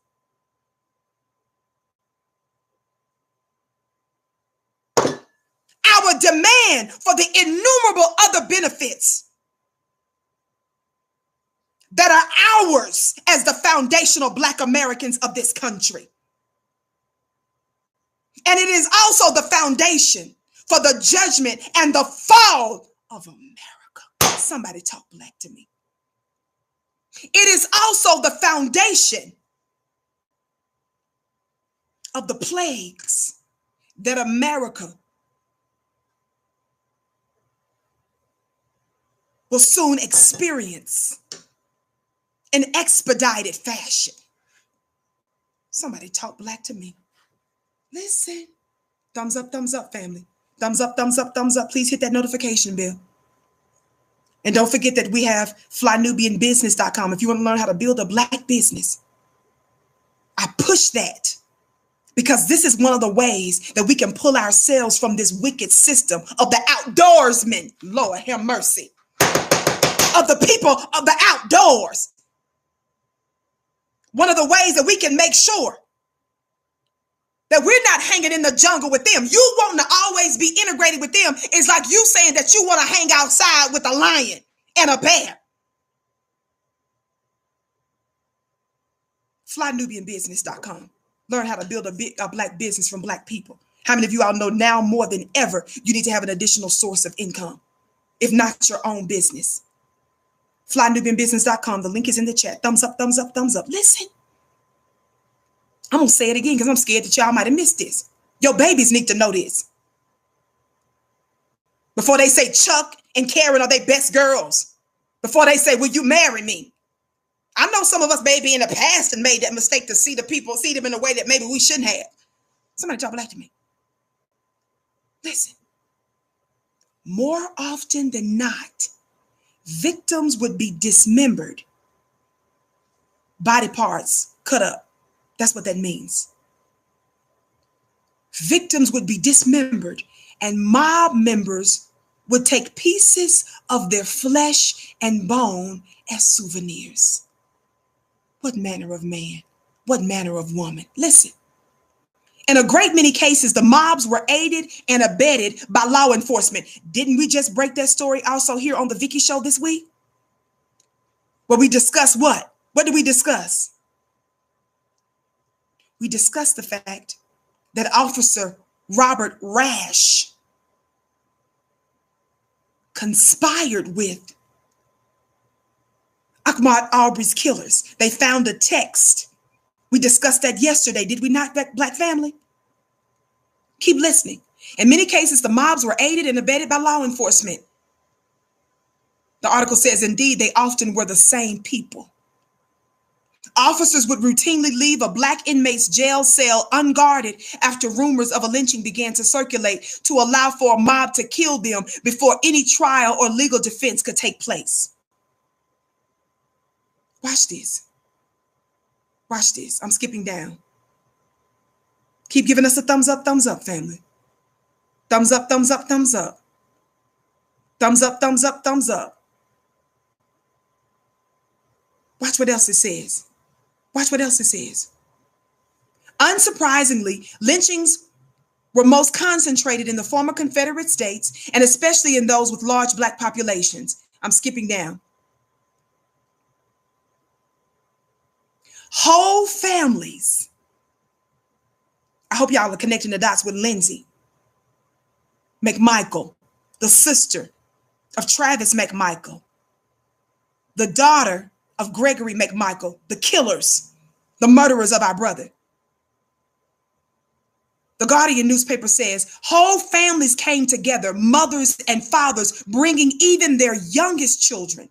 Our demand for the innumerable other benefits that are ours as the foundational Black Americans of this country. And it is also the foundation for the judgment and the fall of America. Somebody talk Black to me. It is also the foundation of the plagues that America will soon experience in expedited fashion. Somebody talk Black to me. Listen. Thumbs up, family. Thumbs up, thumbs up, thumbs up. Please hit that notification bell. And don't forget that we have flynubianbusiness.com. If you want to learn how to build a Black business, I push that because this is one of the ways that we can pull ourselves from this wicked system of the outdoorsmen. Lord have mercy. Of the people of the outdoors. One of the ways that we can make sure that we're not hanging in the jungle with them. You wanting to always be integrated with them is like you saying that you want to hang outside with a lion and a bear. FlyNubianBusiness.com. Learn how to build a black business from black people. How many of you all know now more than ever you need to have an additional source of income, if not your own business? FlyNubianBusiness.com. The link is in the chat. Thumbs up, thumbs up, thumbs up. Listen, I'm going to say it again because I'm scared that y'all might have missed this. Your babies need to know this. Before they say Chuck and Karen are they best girls. Before they say, will you marry me? I know some of us maybe in the past and made that mistake to see them in a way that maybe we shouldn't have. Somebody talk back to me. Listen, more often than not, victims would be dismembered, body parts cut up. That's what that means. Victims would be dismembered, and mob members would take pieces of their flesh and bone as souvenirs. What manner of man? What manner of woman? Listen. In a great many cases, the mobs were aided and abetted by law enforcement. Didn't we just break that story also here on the Vicky Show this week? Where we discuss what? What did we discuss? We discussed the fact that Officer Robert Rash conspired with Ahmaud Arbery's killers. They found a text. We discussed that yesterday, did we not, Black family? Keep listening. In many cases, the mobs were aided and abetted by law enforcement. The article says, indeed, they often were the same people. Officers would routinely leave a black inmate's jail cell unguarded after rumors of a lynching began to circulate to allow for a mob to kill them before any trial or legal defense could take place. Watch this. Watch this. I'm skipping down. Keep giving us a thumbs up, family. Thumbs up, thumbs up, thumbs up. Thumbs up, thumbs up, thumbs up. Watch what else it says. Watch what else it says. Unsurprisingly, lynchings were most concentrated in the former Confederate states, and especially in those with large black populations. I'm skipping down. Whole families. I hope y'all are connecting the dots with Lindsay McMichael, the sister of Travis McMichael, the daughter of Gregory McMichael, the killers, the murderers of our brother. The Guardian newspaper says whole families came together, mothers and fathers, bringing even their youngest children.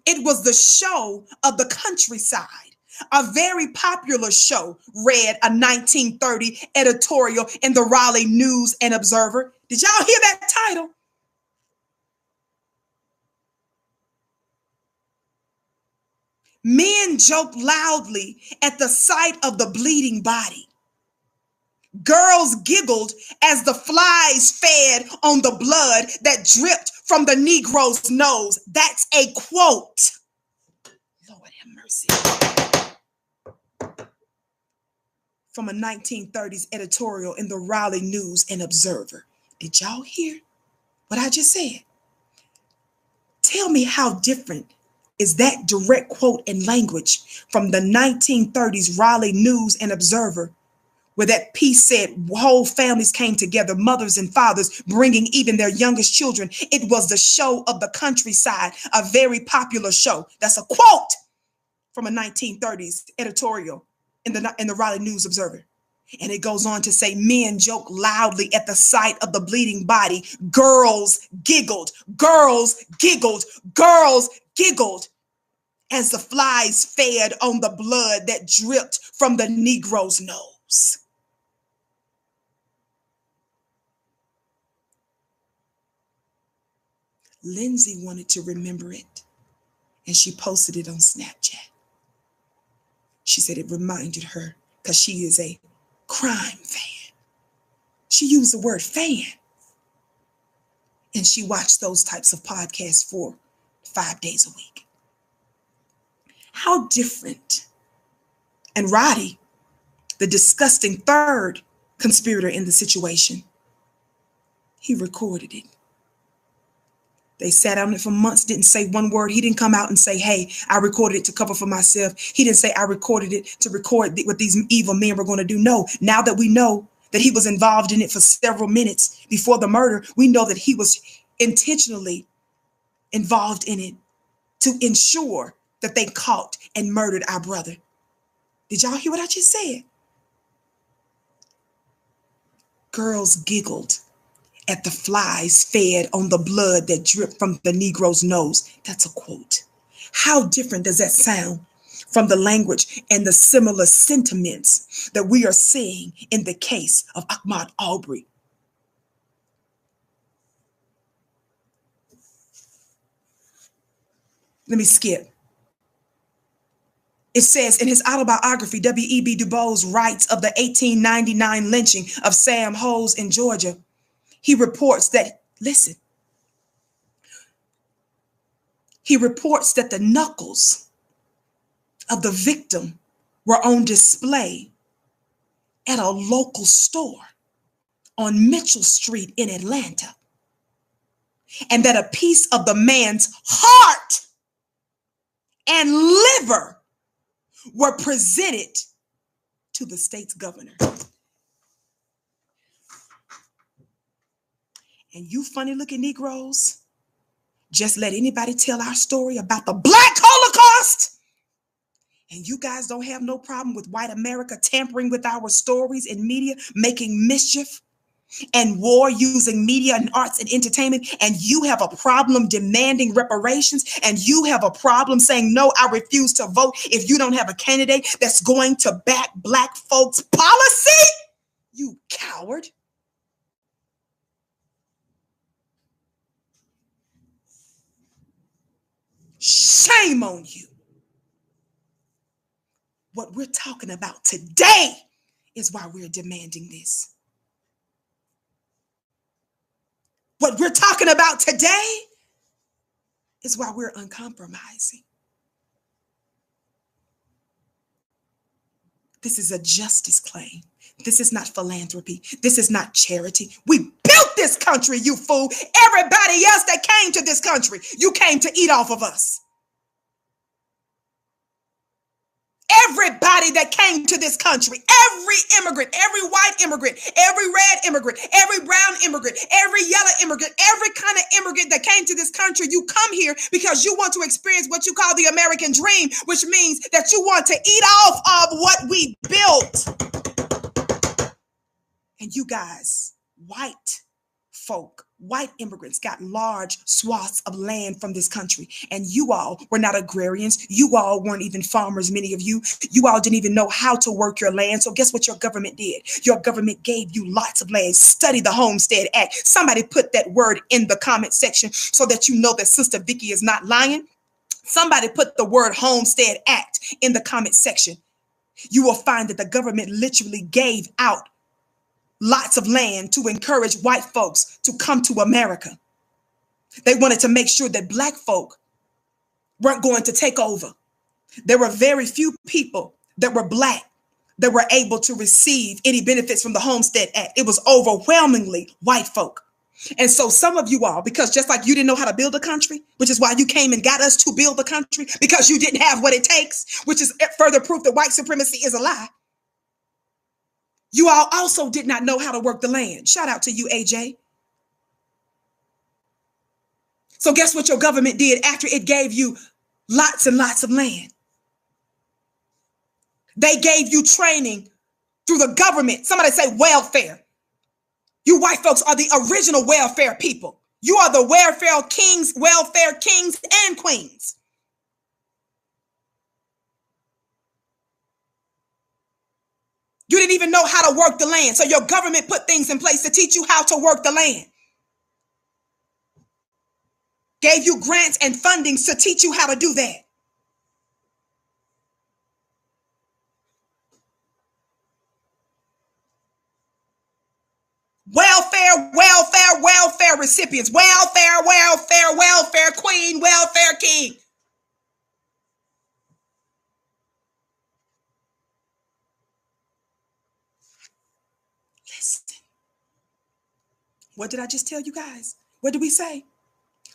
It was the show of the countryside. A very popular show, read a 1930 editorial in the Raleigh News and Observer. Did y'all hear that title? Men joked loudly at the sight of the bleeding body. Girls giggled as the flies fed on the blood that dripped from the Negro's nose. That's a quote. Lord have mercy. From a 1930s editorial in the Raleigh News and Observer. Did y'all hear what I just said? Tell me how different is that direct quote in language from the 1930s Raleigh News and Observer, where that piece said whole families came together, mothers and fathers, bringing even their youngest children. It was the show of the countryside, a very popular show. That's a quote from a 1930s editorial in the Raleigh News Observer. And it goes on to say, men joked loudly at the sight of the bleeding body. Girls giggled, girls giggled, girls giggled as the flies fed on the blood that dripped from the Negro's nose. Lindsay wanted to remember it, and she posted it on Snapchat. She said it reminded her, because she is a crime fan. She used the word fan. And she watched those types of podcasts for 5 days a week. How different. And Roddy, the disgusting third conspirator in the situation, he recorded it. They sat on it for months, didn't say one word. He didn't come out and say, hey, I recorded it to cover for myself. He didn't say I recorded it to record what these evil men were going to do. No, now that we know that he was involved in it for several minutes before the murder, we know that he was intentionally involved in it to ensure that they caught and murdered our brother. Did y'all hear what I just said? Girls giggled at the flies fed on the blood that dripped from the Negro's nose. That's a quote. How different does that sound from the language and the similar sentiments that we are seeing in the case of Ahmaud Arbery? Let me skip. It says in his autobiography, W.E.B. Du Bois writes of the 1899 lynching of Sam Hose in Georgia. He reports that, listen, he reports that the knuckles of the victim were on display at a local store on Mitchell Street in Atlanta, and that a piece of the man's heart and liver were presented to the state's governor. And you funny looking Negroes, just let anybody tell our story about the Black Holocaust, and you guys don't have no problem with white America tampering with our stories in media, making mischief and war using media and arts and entertainment, and you have a problem demanding reparations, and you have a problem saying, no, I refuse to vote if you don't have a candidate that's going to back Black folks' policy? You coward. Shame on you. What we're talking about today is why we're demanding this. What we're talking about today is why we're uncompromising. This is a justice claim. This is not philanthropy. This is not charity. We built this country, you fool. Everybody else that came to this country, you came to eat off of us. Everybody that came to this country, every immigrant, every white immigrant, every red immigrant, every brown immigrant, every yellow immigrant, every kind of immigrant that came to this country, you come here because you want to experience what you call the American dream, which means that you want to eat off of what we built. And you guys, white folk, white immigrants got large swaths of land from this country. And you all were not agrarians. You all weren't even farmers, many of you. You all didn't even know how to work your land. So guess what your government did? Your government gave you lots of land. Study the Homestead Act. Somebody put that word in the comment section so that you know that Sister Vicky is not lying. Somebody put the word Homestead Act in the comment section. You will find that the government literally gave out lots of land to encourage white folks to come to America. They wanted to make sure that Black folk weren't going to take over. There were very few people that were Black that were able to receive any benefits from the Homestead Act. It was overwhelmingly white folk. And so some of you all, because just like you didn't know how to build a country, which is why you came and got us to build the country, because you didn't have what it takes, which is further proof that white supremacy is a lie. You all also did not know how to work the land. Shout out to you, AJ. So guess what your government did after it gave you lots and lots of land? They gave you training through the government. Somebody say welfare. You white folks are the original welfare people. You are the welfare kings and queens. You didn't even know how to work the land. So your government put things in place to teach you how to work the land. Gave you grants and fundings to teach you how to do that. Welfare recipients. Welfare queen, welfare king. Listen. What did I just tell you guys? What did we say?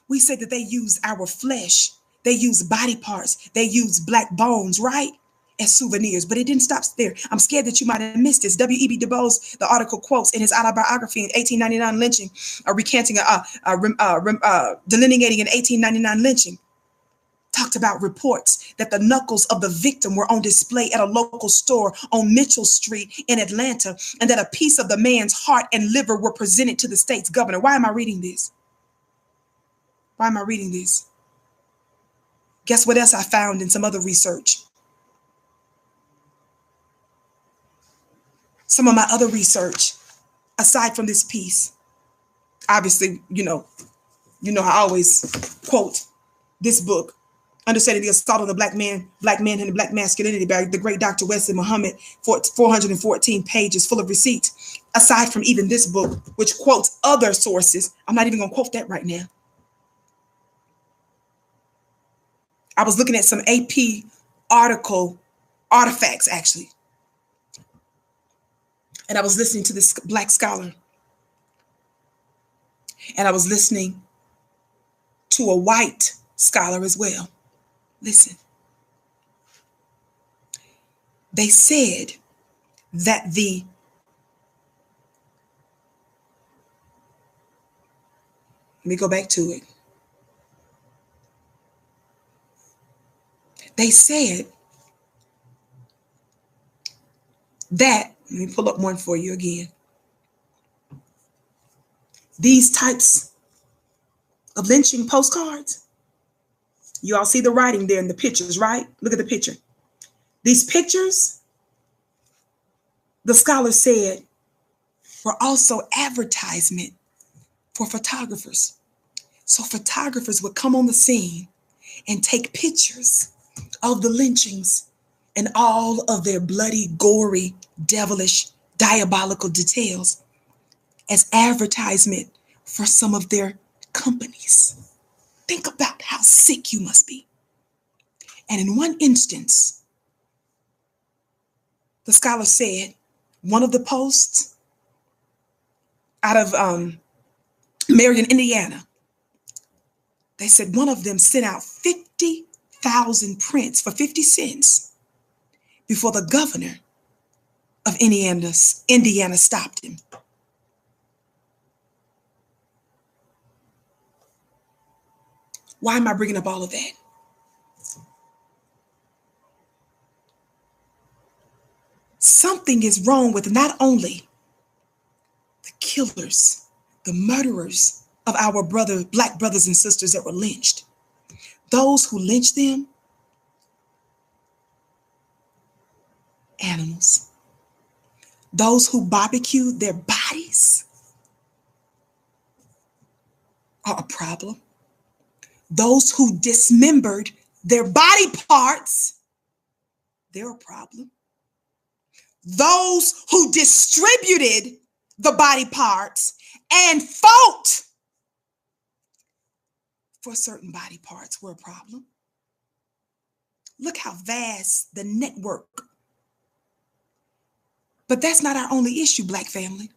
We say that they use our flesh. They use body parts. They use black bones, right? As souvenirs. But it didn't stop there. I'm scared that you might have missed this. W.E.B. Du Bois, the article quotes in his autobiography in 1899 lynching, recanting, delineating an 1899 lynching, talked about reports that the knuckles of the victim were on display at a local store on Mitchell Street in Atlanta, and that a piece of the man's heart and liver were presented to the state's governor. Why am I reading this? Why am I reading this? Guess what else I found in some other research? Some of my other research, aside from this piece, obviously, you know, I always quote this book, Understanding the Assault on the Black Man and the Black Masculinity by the great Dr. Wesley Muhammad, 414 pages full of receipts. Aside from even this book, which quotes other sources, I'm not even going to quote that right now. I was looking at some AP artifacts, actually. And I was listening to this Black scholar. And I was listening to a white scholar as well. Listen. They said that let me go back to it. They said that, let me pull up one for you again. These types of lynching postcards, you all see the writing there in the pictures, right? Look at the picture. These pictures, the scholar said, were also advertisement for photographers. So photographers would come on the scene and take pictures of the lynchings and all of their bloody, gory, devilish, diabolical details as advertisement for some of their companies. Think about how sick you must be. And in one instance, the scholar said one of the posts out of Marion, Indiana, they said one of them sent out 50,000 prints for 50 cents before the governor of Indiana stopped him. Why am I bringing up all of that? Something is wrong with not only the killers, the murderers of our Black brothers and sisters that were lynched. Those who lynched them, animals. Those who barbecued their bodies are a problem. Those who dismembered their body parts, they're a problem. Those who distributed the body parts and fought for certain body parts were a problem. Look how vast the network. But that's not our only issue, Black family.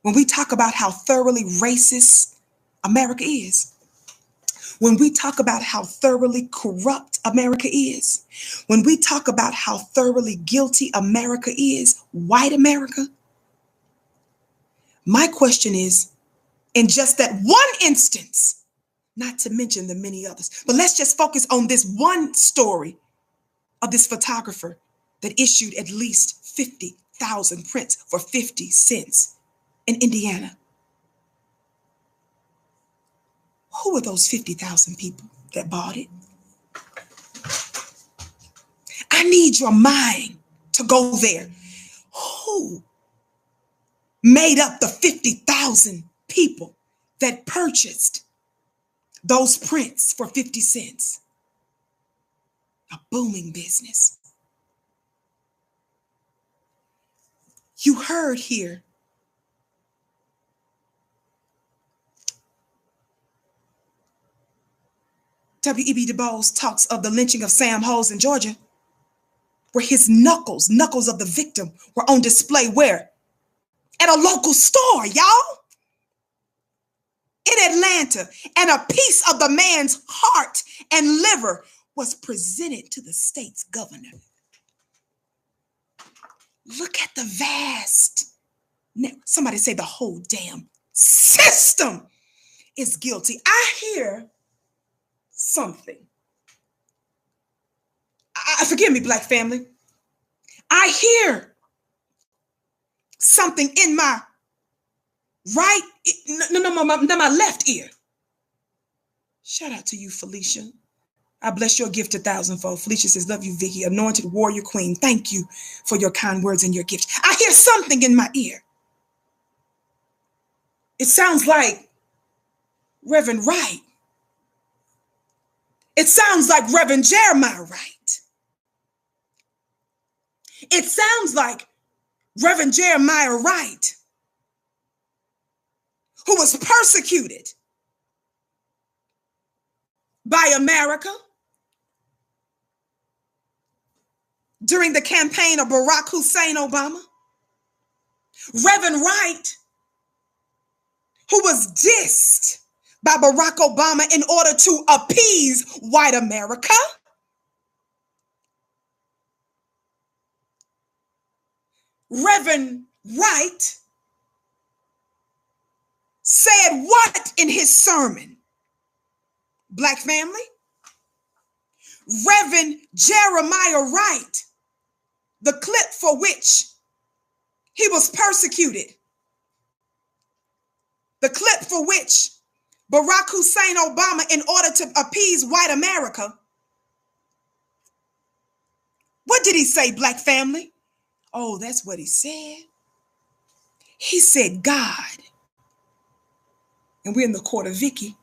When we talk about how thoroughly racist America is, when we talk about how thoroughly corrupt America is, when we talk about how thoroughly guilty America is, white America, my question is, in just that one instance, not to mention the many others, but let's just focus on this one story of this photographer that issued at least 50,000 prints for 50 cents in Indiana. Who are those 50,000 people that bought it? I need your mind to go there. Who made up the 50,000 people that purchased those prints for 50 cents? A booming business. You heard here W.E.B. Du Bois talks of the lynching of Sam Hose in Georgia, where his knuckles of the victim were on display where? At a local store, y'all. in Atlanta, and a piece of the man's heart and liver was presented to the state's governor. Look at the vast. Somebody say the whole damn system is guilty. I hear something. Forgive me, Black family. I hear something in my right, my left ear. Shout out to you, Felicia. I bless your gift 1,000-fold. Felicia says, love you, Vicky, anointed warrior queen. Thank you for your kind words and your gift. I hear something in my ear. It sounds like Reverend Wright. It sounds like Reverend Jeremiah Wright. It sounds like Reverend Jeremiah Wright, who was persecuted by America during the campaign of Barack Hussein Obama. Reverend Wright, who was dissed by Barack Obama in order to appease white America. Reverend Wright said what in his sermon? Black family? Reverend Jeremiah Wright, the clip for which he was persecuted, the clip for which Barack Hussein Obama, in order to appease white America, what did he say, Black family? Oh, that's what he said. He said, God, and we're in the court of Vicky.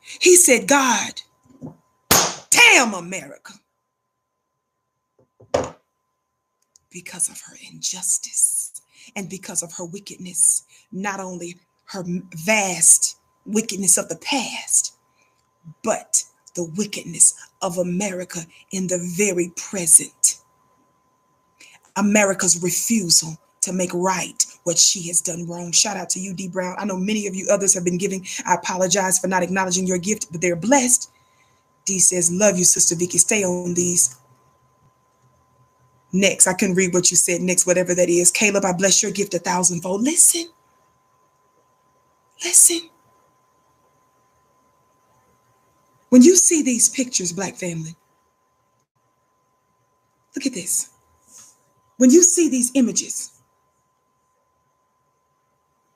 He said, God, damn America, because of her injustice and because of her wickedness, not only her vast wickedness of the past, but the wickedness of America in the very present. America's refusal to make right what she has done wrong. Shout out to you, D. Brown. I know many of you others have been giving. I apologize for not acknowledging your gift, but they're blessed. D says, love you, Sister Vicky. Stay on these. Next, I can read what you said next, whatever that is. Caleb, I bless your gift 1,000-fold. Listen. Listen. When you see these pictures, Black family, look at this. When you see these images,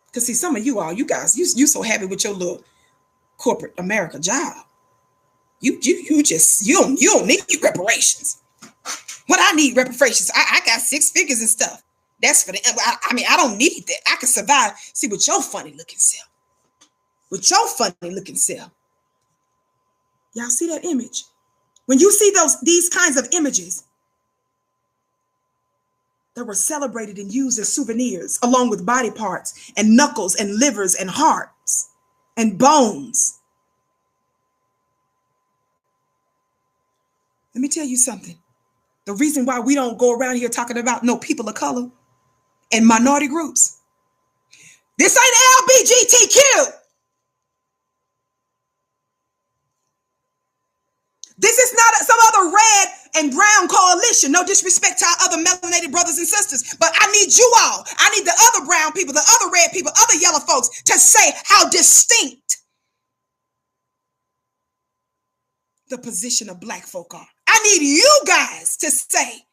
because see, some of you all, you guys, you so happy with your little corporate America job. You don't need reparations. What I need reparations, I got 6 figures and stuff. That's for the, I don't need that. I can survive. See, with your funny looking self. With your funny looking self. Y'all see that image? When you see these kinds of images that were celebrated and used as souvenirs, along with body parts and knuckles and livers and hearts and bones. Let me tell you something. The reason why we don't go around here talking about no people of color and minority groups. This ain't LBGTQ. This is not some other red and brown coalition. No disrespect to our other melanated brothers and sisters. But I need you all. I need the other brown people, the other red people, other yellow folks to say how distinct the position of Black folk are. I need you guys to say,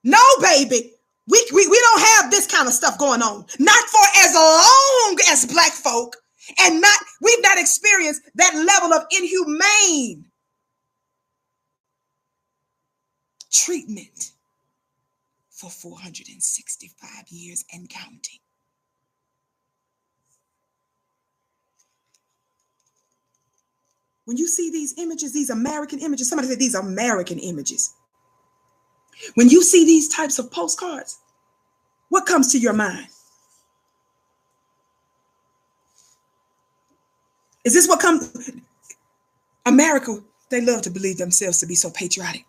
no, baby, we don't have this kind of stuff going on. Not for as long as Black folk, and we've not experienced that level of inhumane treatment for 465 years and counting. When you see these images, these American images, somebody said these American images. When you see these types of postcards, what comes to your mind? Is this what comes? America, they love to believe themselves to be so patriotic.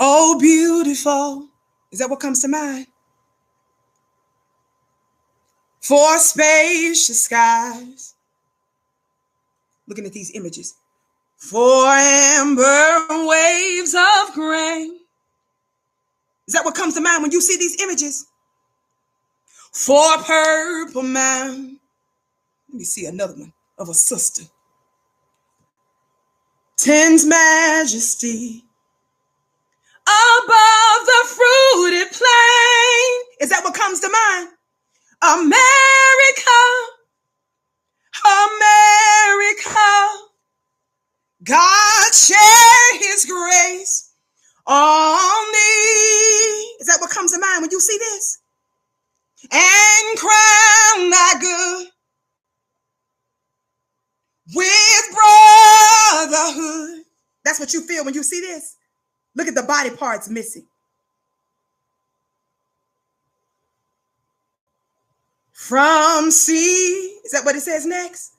Oh, beautiful. Is that what comes to mind? For spacious skies looking at these images. 4 amber waves of grain. Is that what comes to mind when you see these images? 4 purple mountains. Let me see another one of a sister. 10's majesty above the fruited plain. Is that what comes to mind? America, America, God share his grace on thee. Is that what comes to mind when you see this? And crown thy good with brotherhood. That's what you feel when you see this. Look at the body parts missing. From sea, is that what it says next?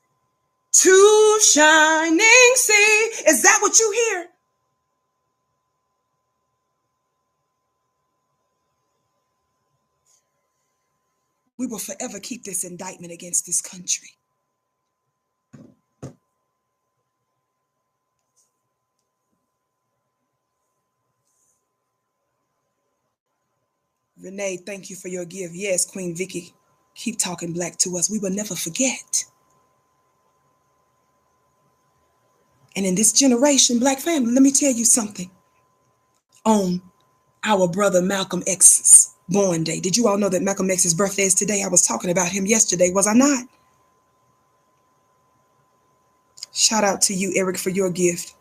To shining sea. Is that what you hear? We will forever keep this indictment against this country. Renee, thank you for your gift. Yes, Queen Vicky, keep talking black to us. We will never forget. And in this generation, black family, let me tell you something. On our brother Malcolm X's born day. Did you all know that Malcolm X's birthday is today? I was talking about him yesterday, was I not? Shout out to you, Eric, for your gift.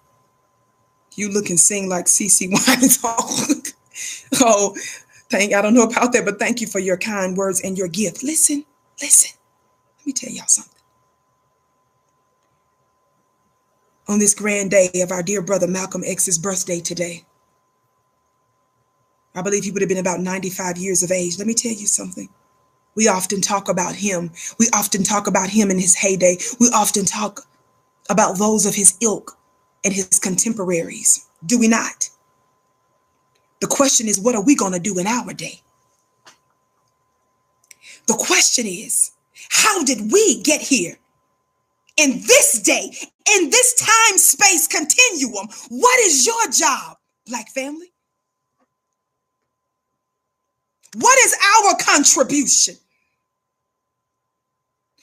You look and sing like CeCe Winans. Oh, I don't know about that, but thank you for your kind words and your gift. Listen. Let me tell y'all something. On this grand day of our dear brother Malcolm X's birthday today, I believe he would have been about 95 years of age. Let me tell you something. We often talk about him. We often talk about him in his heyday. We often talk about those of his ilk and his contemporaries. Do we not? The question is, what are we going to do in our day? The question is, how did we get here? In this day, in this time, space continuum, what is your job, black family? What is our contribution?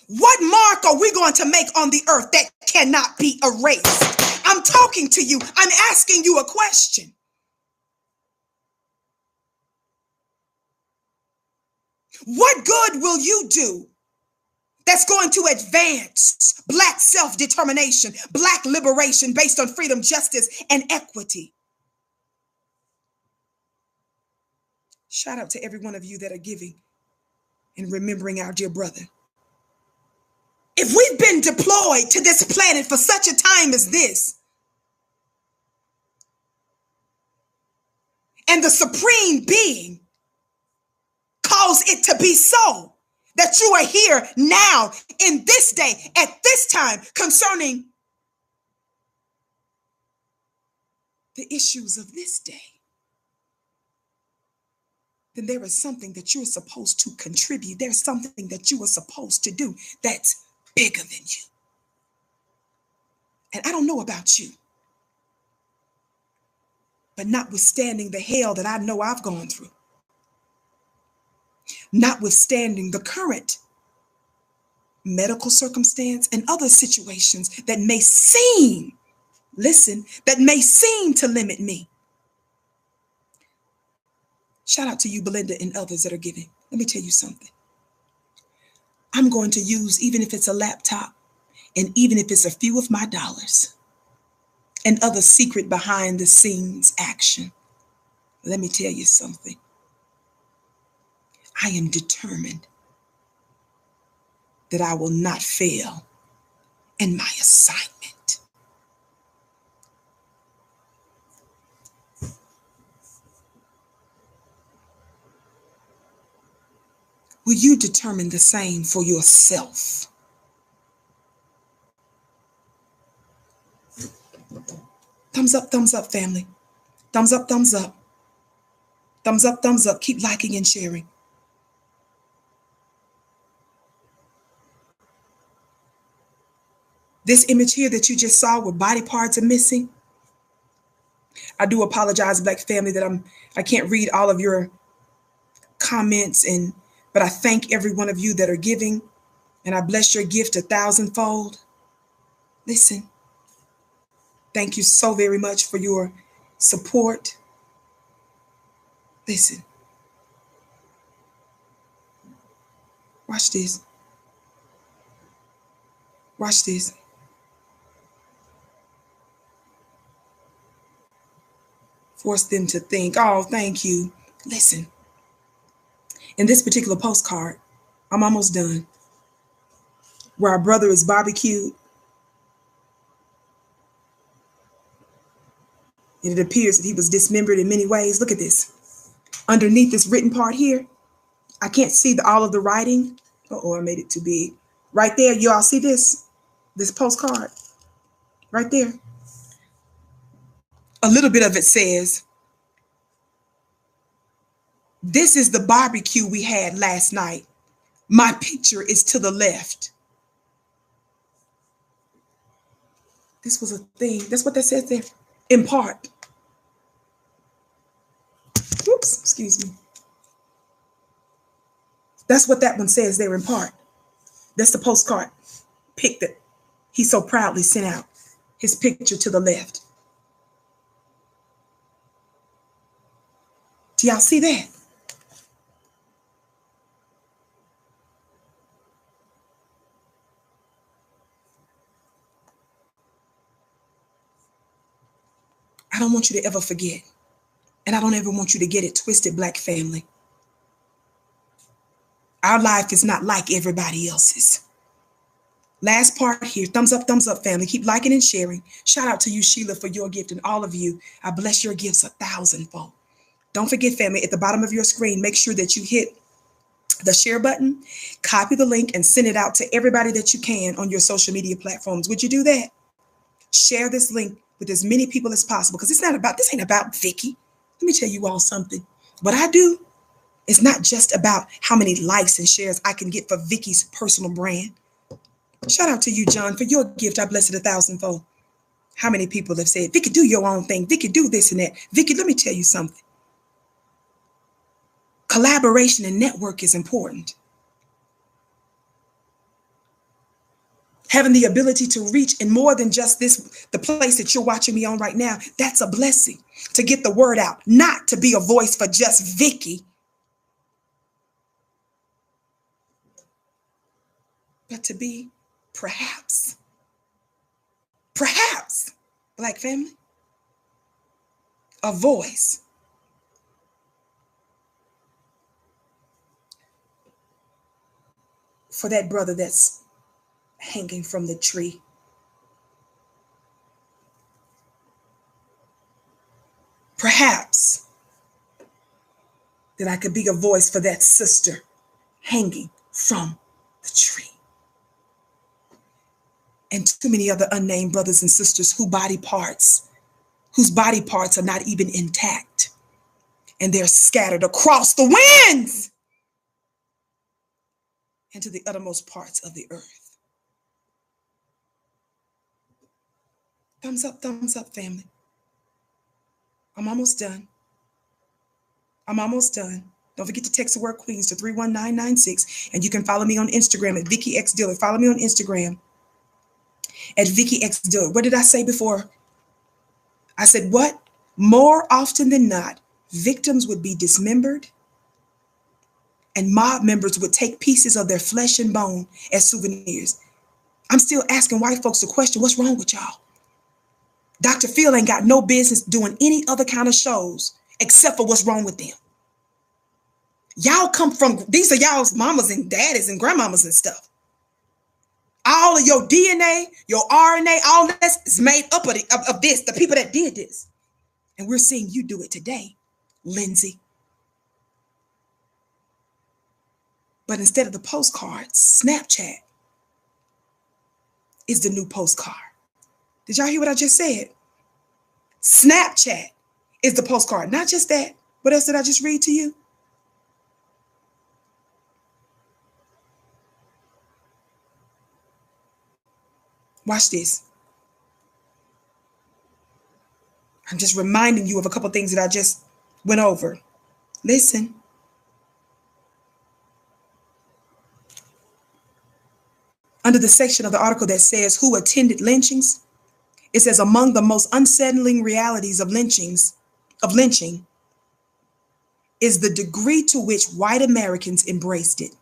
What mark are we going to make on the earth that cannot be erased? I'm talking to you. I'm asking you a question. What good will you do that's going to advance black self-determination, black liberation based on freedom, justice, and equity? Shout out to every one of you that are giving and remembering our dear brother. If we've been deployed to this planet for such a time as this, and the supreme being calls it to be so, that you are here now, in this day, at this time, concerning the issues of this day, then there is something that you're supposed to contribute. There's something that you are supposed to do that's bigger than you. And I don't know about you, but notwithstanding the hell that I know I've gone through, notwithstanding the current medical circumstance and other situations that may seem, that may seem to limit me. Shout out to you, Belinda, and others that are giving. Let me tell you something. I'm going to use, even if it's a laptop, and even if it's a few of my dollars, and other secret behind the scenes action. Let me tell you something. I am determined that I will not fail in my assignment. Will you determine the same for yourself? Thumbs up, family. Thumbs up, thumbs up. Thumbs up, thumbs up. Keep liking and sharing. This image here that you just saw where body parts are missing. I do apologize, Black family, that I can't read all of your comments, but I thank every one of you that are giving, and I bless your gift 1,000-fold. Listen, thank you so very much for your support. Listen, watch this. Watch this. Force them to think, oh, thank you. Listen, in this particular postcard, I'm almost done, where our brother is barbecued, and it appears that he was dismembered in many ways. Look at this. Underneath this written part here, I can't see all of the writing. Uh-oh, I made it too big. Right there, you all see this postcard? Right there. A little bit of it says, "This is the barbecue we had last night. My picture is to the left." This was a thing. That's what that says there. In part. Oops, excuse me. That's what that one says there in part. That's the postcard pic that he so proudly sent out. His picture to the left. Do y'all see that? I don't want you to ever forget. And I don't ever want you to get it twisted, Black family. Our life is not like everybody else's. Last part here. Thumbs up, family. Keep liking and sharing. Shout out to you, Sheila, for your gift, and all of you. I bless your gifts 1,000-fold. Don't forget, family, at the bottom of your screen, make sure that you hit the share button, copy the link, and send it out to everybody that you can on your social media platforms. Would you do that? Share this link with as many people as possible, because this ain't about Vicky. Let me tell you all something. What I do is not just about how many likes and shares I can get for Vicky's personal brand. Shout out to you, John, for your gift. I bless it 1,000-fold. How many people have said, Vicky, do your own thing. Vicky, do this and that. Vicky, let me tell you something. Collaboration and network is important. Having the ability to reach in more than just the place that you're watching me on right now, that's a blessing. To get the word out, not to be a voice for just Vicky, but to be perhaps, Black family, a voice for that brother that's hanging from the tree. Perhaps that I could be a voice for that sister hanging from the tree. And too many other unnamed brothers and sisters whose body parts are not even intact. And they're scattered across the winds and to the uttermost parts of the earth. Thumbs up, family. I'm almost done. Don't forget to text the word Queens to 31996. And you can follow me on Instagram at Vicky X Dillard. Follow me on Instagram at Vicky X Dillard. What did I say before? I said what? More often than not, victims would be dismembered and mob members would take pieces of their flesh and bone as souvenirs. I'm still asking white folks the question, what's wrong with y'all? Dr. Phil ain't got no business doing any other kind of shows except for what's wrong with them. Y'all come from, these are y'all's mamas and daddies and grandmamas and stuff. All of your DNA, your RNA, all this is made up of this, the people that did this. And we're seeing you do it today, Lindsay. But instead of the postcards, Snapchat is the new postcard. Did y'all hear what I just said? Snapchat is the postcard. Not just that. What else did I just read to you? Watch this. I'm just reminding you of a couple things that I just went over. Listen. Under the section of the article that says who attended lynchings, it says among the most unsettling realities of lynching is the degree to which white Americans embraced it,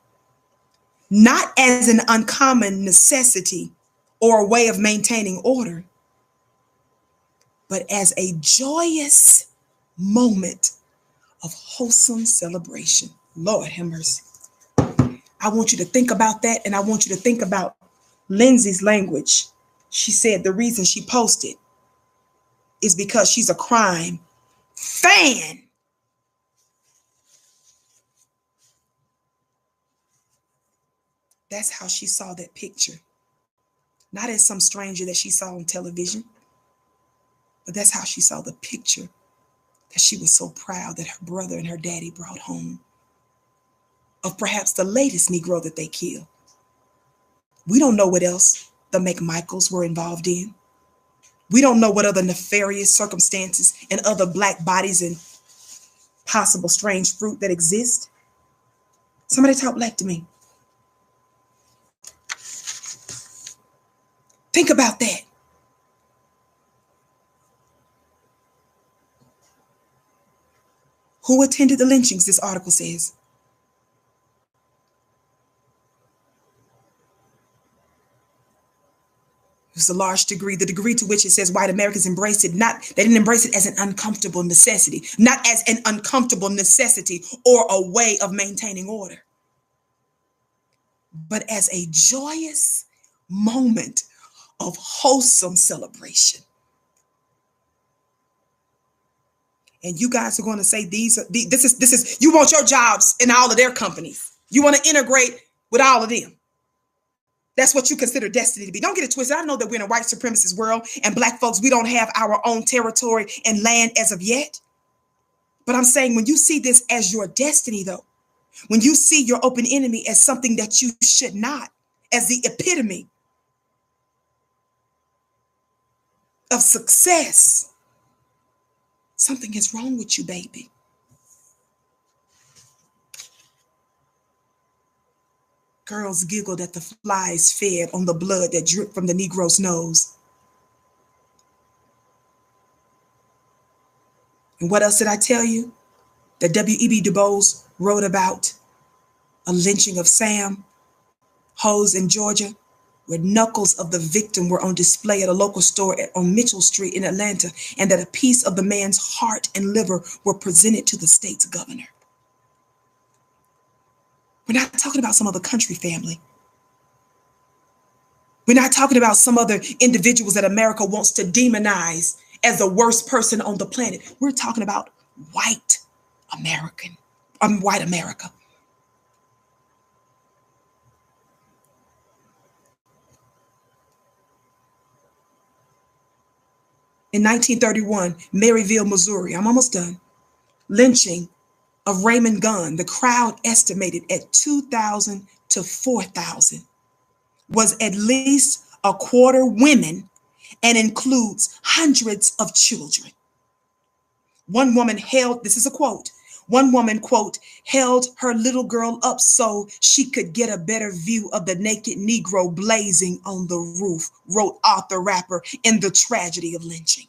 not as an uncommon necessity or a way of maintaining order, but as a joyous moment of wholesome celebration. Lord have mercy. I want you to think about that, and I want you to think about Lindsay's language. She said the reason she posted is because she's a crime fan. That's how she saw that picture. Not as some stranger that she saw on television, but that's how she saw the picture that she was so proud that her brother and her daddy brought home of perhaps the latest Negro that they killed. We don't know what else the McMichaels were involved in. We don't know what other nefarious circumstances and other black bodies and possible strange fruit that exist. Somebody talk black to me. Think about that. Who attended the lynchings, this article says? It was a large degree, the degree to which it says white Americans embraced it, they didn't embrace it as an uncomfortable necessity, not as an uncomfortable necessity or a way of maintaining order, but as a joyous moment of wholesome celebration. And you guys are going to say this is you want your jobs in all of their companies. You want to integrate with all of them. That's what you consider destiny to be. Don't get it twisted. I know that we're in a white supremacist world and black folks, we don't have our own territory and land as of yet. But I'm saying when you see this as your destiny, though, when you see your open enemy as something that you should not, as the epitome of success, something is wrong with you, baby. Girls giggled at the flies fed on the blood that dripped from the Negro's nose. And what else did I tell you? That W.E.B. Du Bois wrote about a lynching of Sam Hose in Georgia, where knuckles of the victim were on display at a local store on Mitchell Street in Atlanta, and that a piece of the man's heart and liver were presented to the state's governor. We're not talking about some other country, family. We're not talking about some other individuals that America wants to demonize as the worst person on the planet. We're talking about white America. In 1931, Maryville, Missouri, I'm almost done, lynching of Raymond Gunn, the crowd estimated at 2,000 to 4,000, was at least a quarter women and includes hundreds of children. One woman held, this is a quote, one woman, quote, held her little girl up so she could get a better view of the naked Negro blazing on the roof, wrote Arthur Rapper in The Tragedy of Lynching.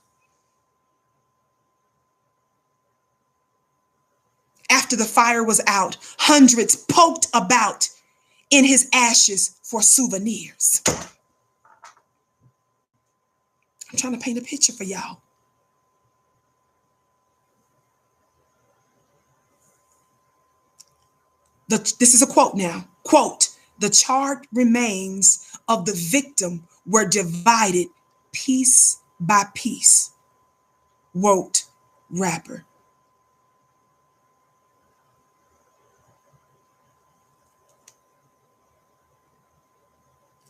After the fire was out, hundreds poked about in his ashes for souvenirs. I'm trying to paint a picture for y'all. This is a quote now. Quote, the charred remains of the victim were divided piece by piece, wrote Rapper.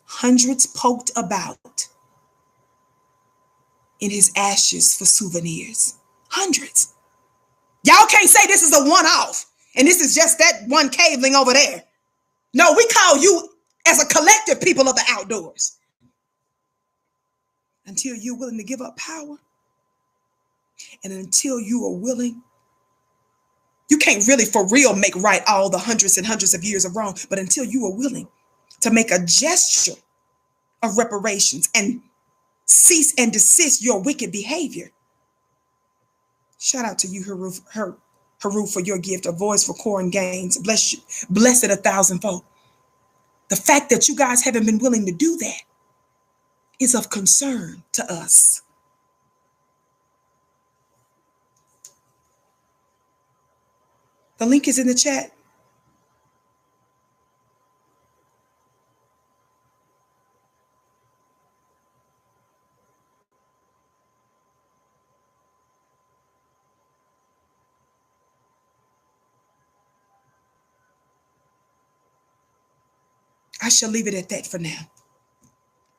Hundreds poked about in his ashes for souvenirs. Hundreds. Y'all can't say this is a one-off and this is just that one caveling over there. No, we call you as a collective people of the outdoors. until you're willing to give up power, and until you are willing, you can't really for real make right all the hundreds and hundreds of years of wrong, but until you are willing to make a gesture of reparations and cease and desist your wicked behavior. Shout out to you, Haru, for your gift, a voice for Corin Gaines. Blessed 1,000-fold. The fact that you guys haven't been willing to do that is of concern to us. The link is in the chat. I shall leave it at that for now.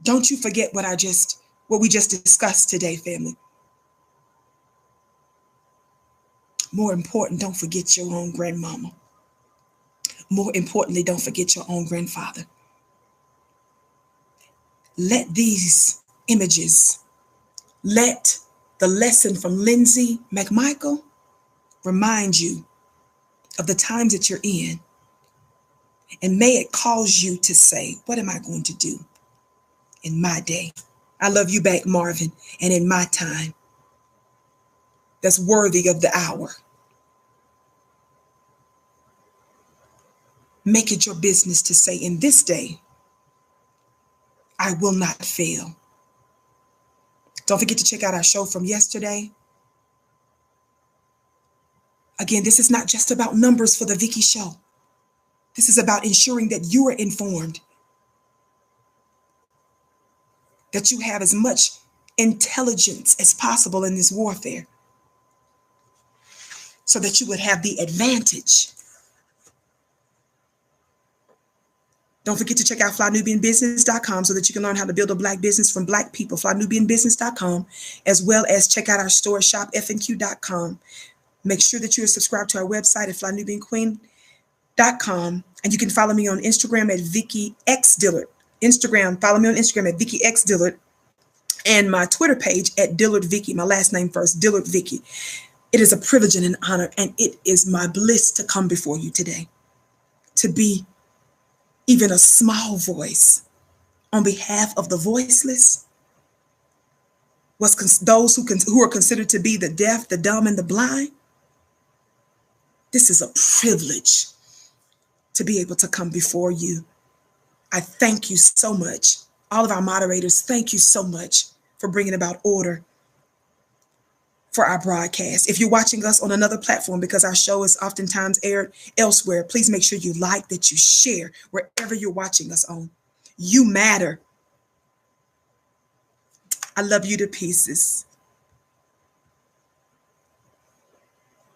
Don't you forget what we just discussed today, family. More important, don't forget your own grandmama. More importantly, don't forget your own grandfather. Let these images, let the lesson from Lindsay McMichael remind you of the times that you're in. And may it cause you to say, what am I going to do in my day? I love you back, Marvin. And in my time, that's worthy of the hour. Make it your business to say, in this day, I will not fail. Don't forget to check out our show from yesterday. Again, this is not just about numbers for the Vicky Show. This is about ensuring that you are informed, that you have as much intelligence as possible in this warfare, so that you would have the advantage. Don't forget to check out flynubianbusiness.com so that you can learn how to build a Black business from Black people, flynubianbusiness.com, as well as check out our store, shopfnq.com. Make sure that you are subscribed to our website at flynubianqueen.com, and you can follow me on Instagram at Vicky X Dillard. Follow me on Instagram at Vicky X Dillard, and my Twitter page at Dillard Vicky, my last name first, Dillard Vicky. It is a privilege and an honor, and it is my bliss to come before you today, to be even a small voice on behalf of the voiceless, those who are considered to be the deaf, the dumb, and the blind. This is a privilege to be able to come before you. I thank you so much. All of our moderators, thank you so much for bringing about order for our broadcast. If you're watching us on another platform, because our show is oftentimes aired elsewhere, please make sure you like, that you share wherever you're watching us on. You matter. I love you to pieces.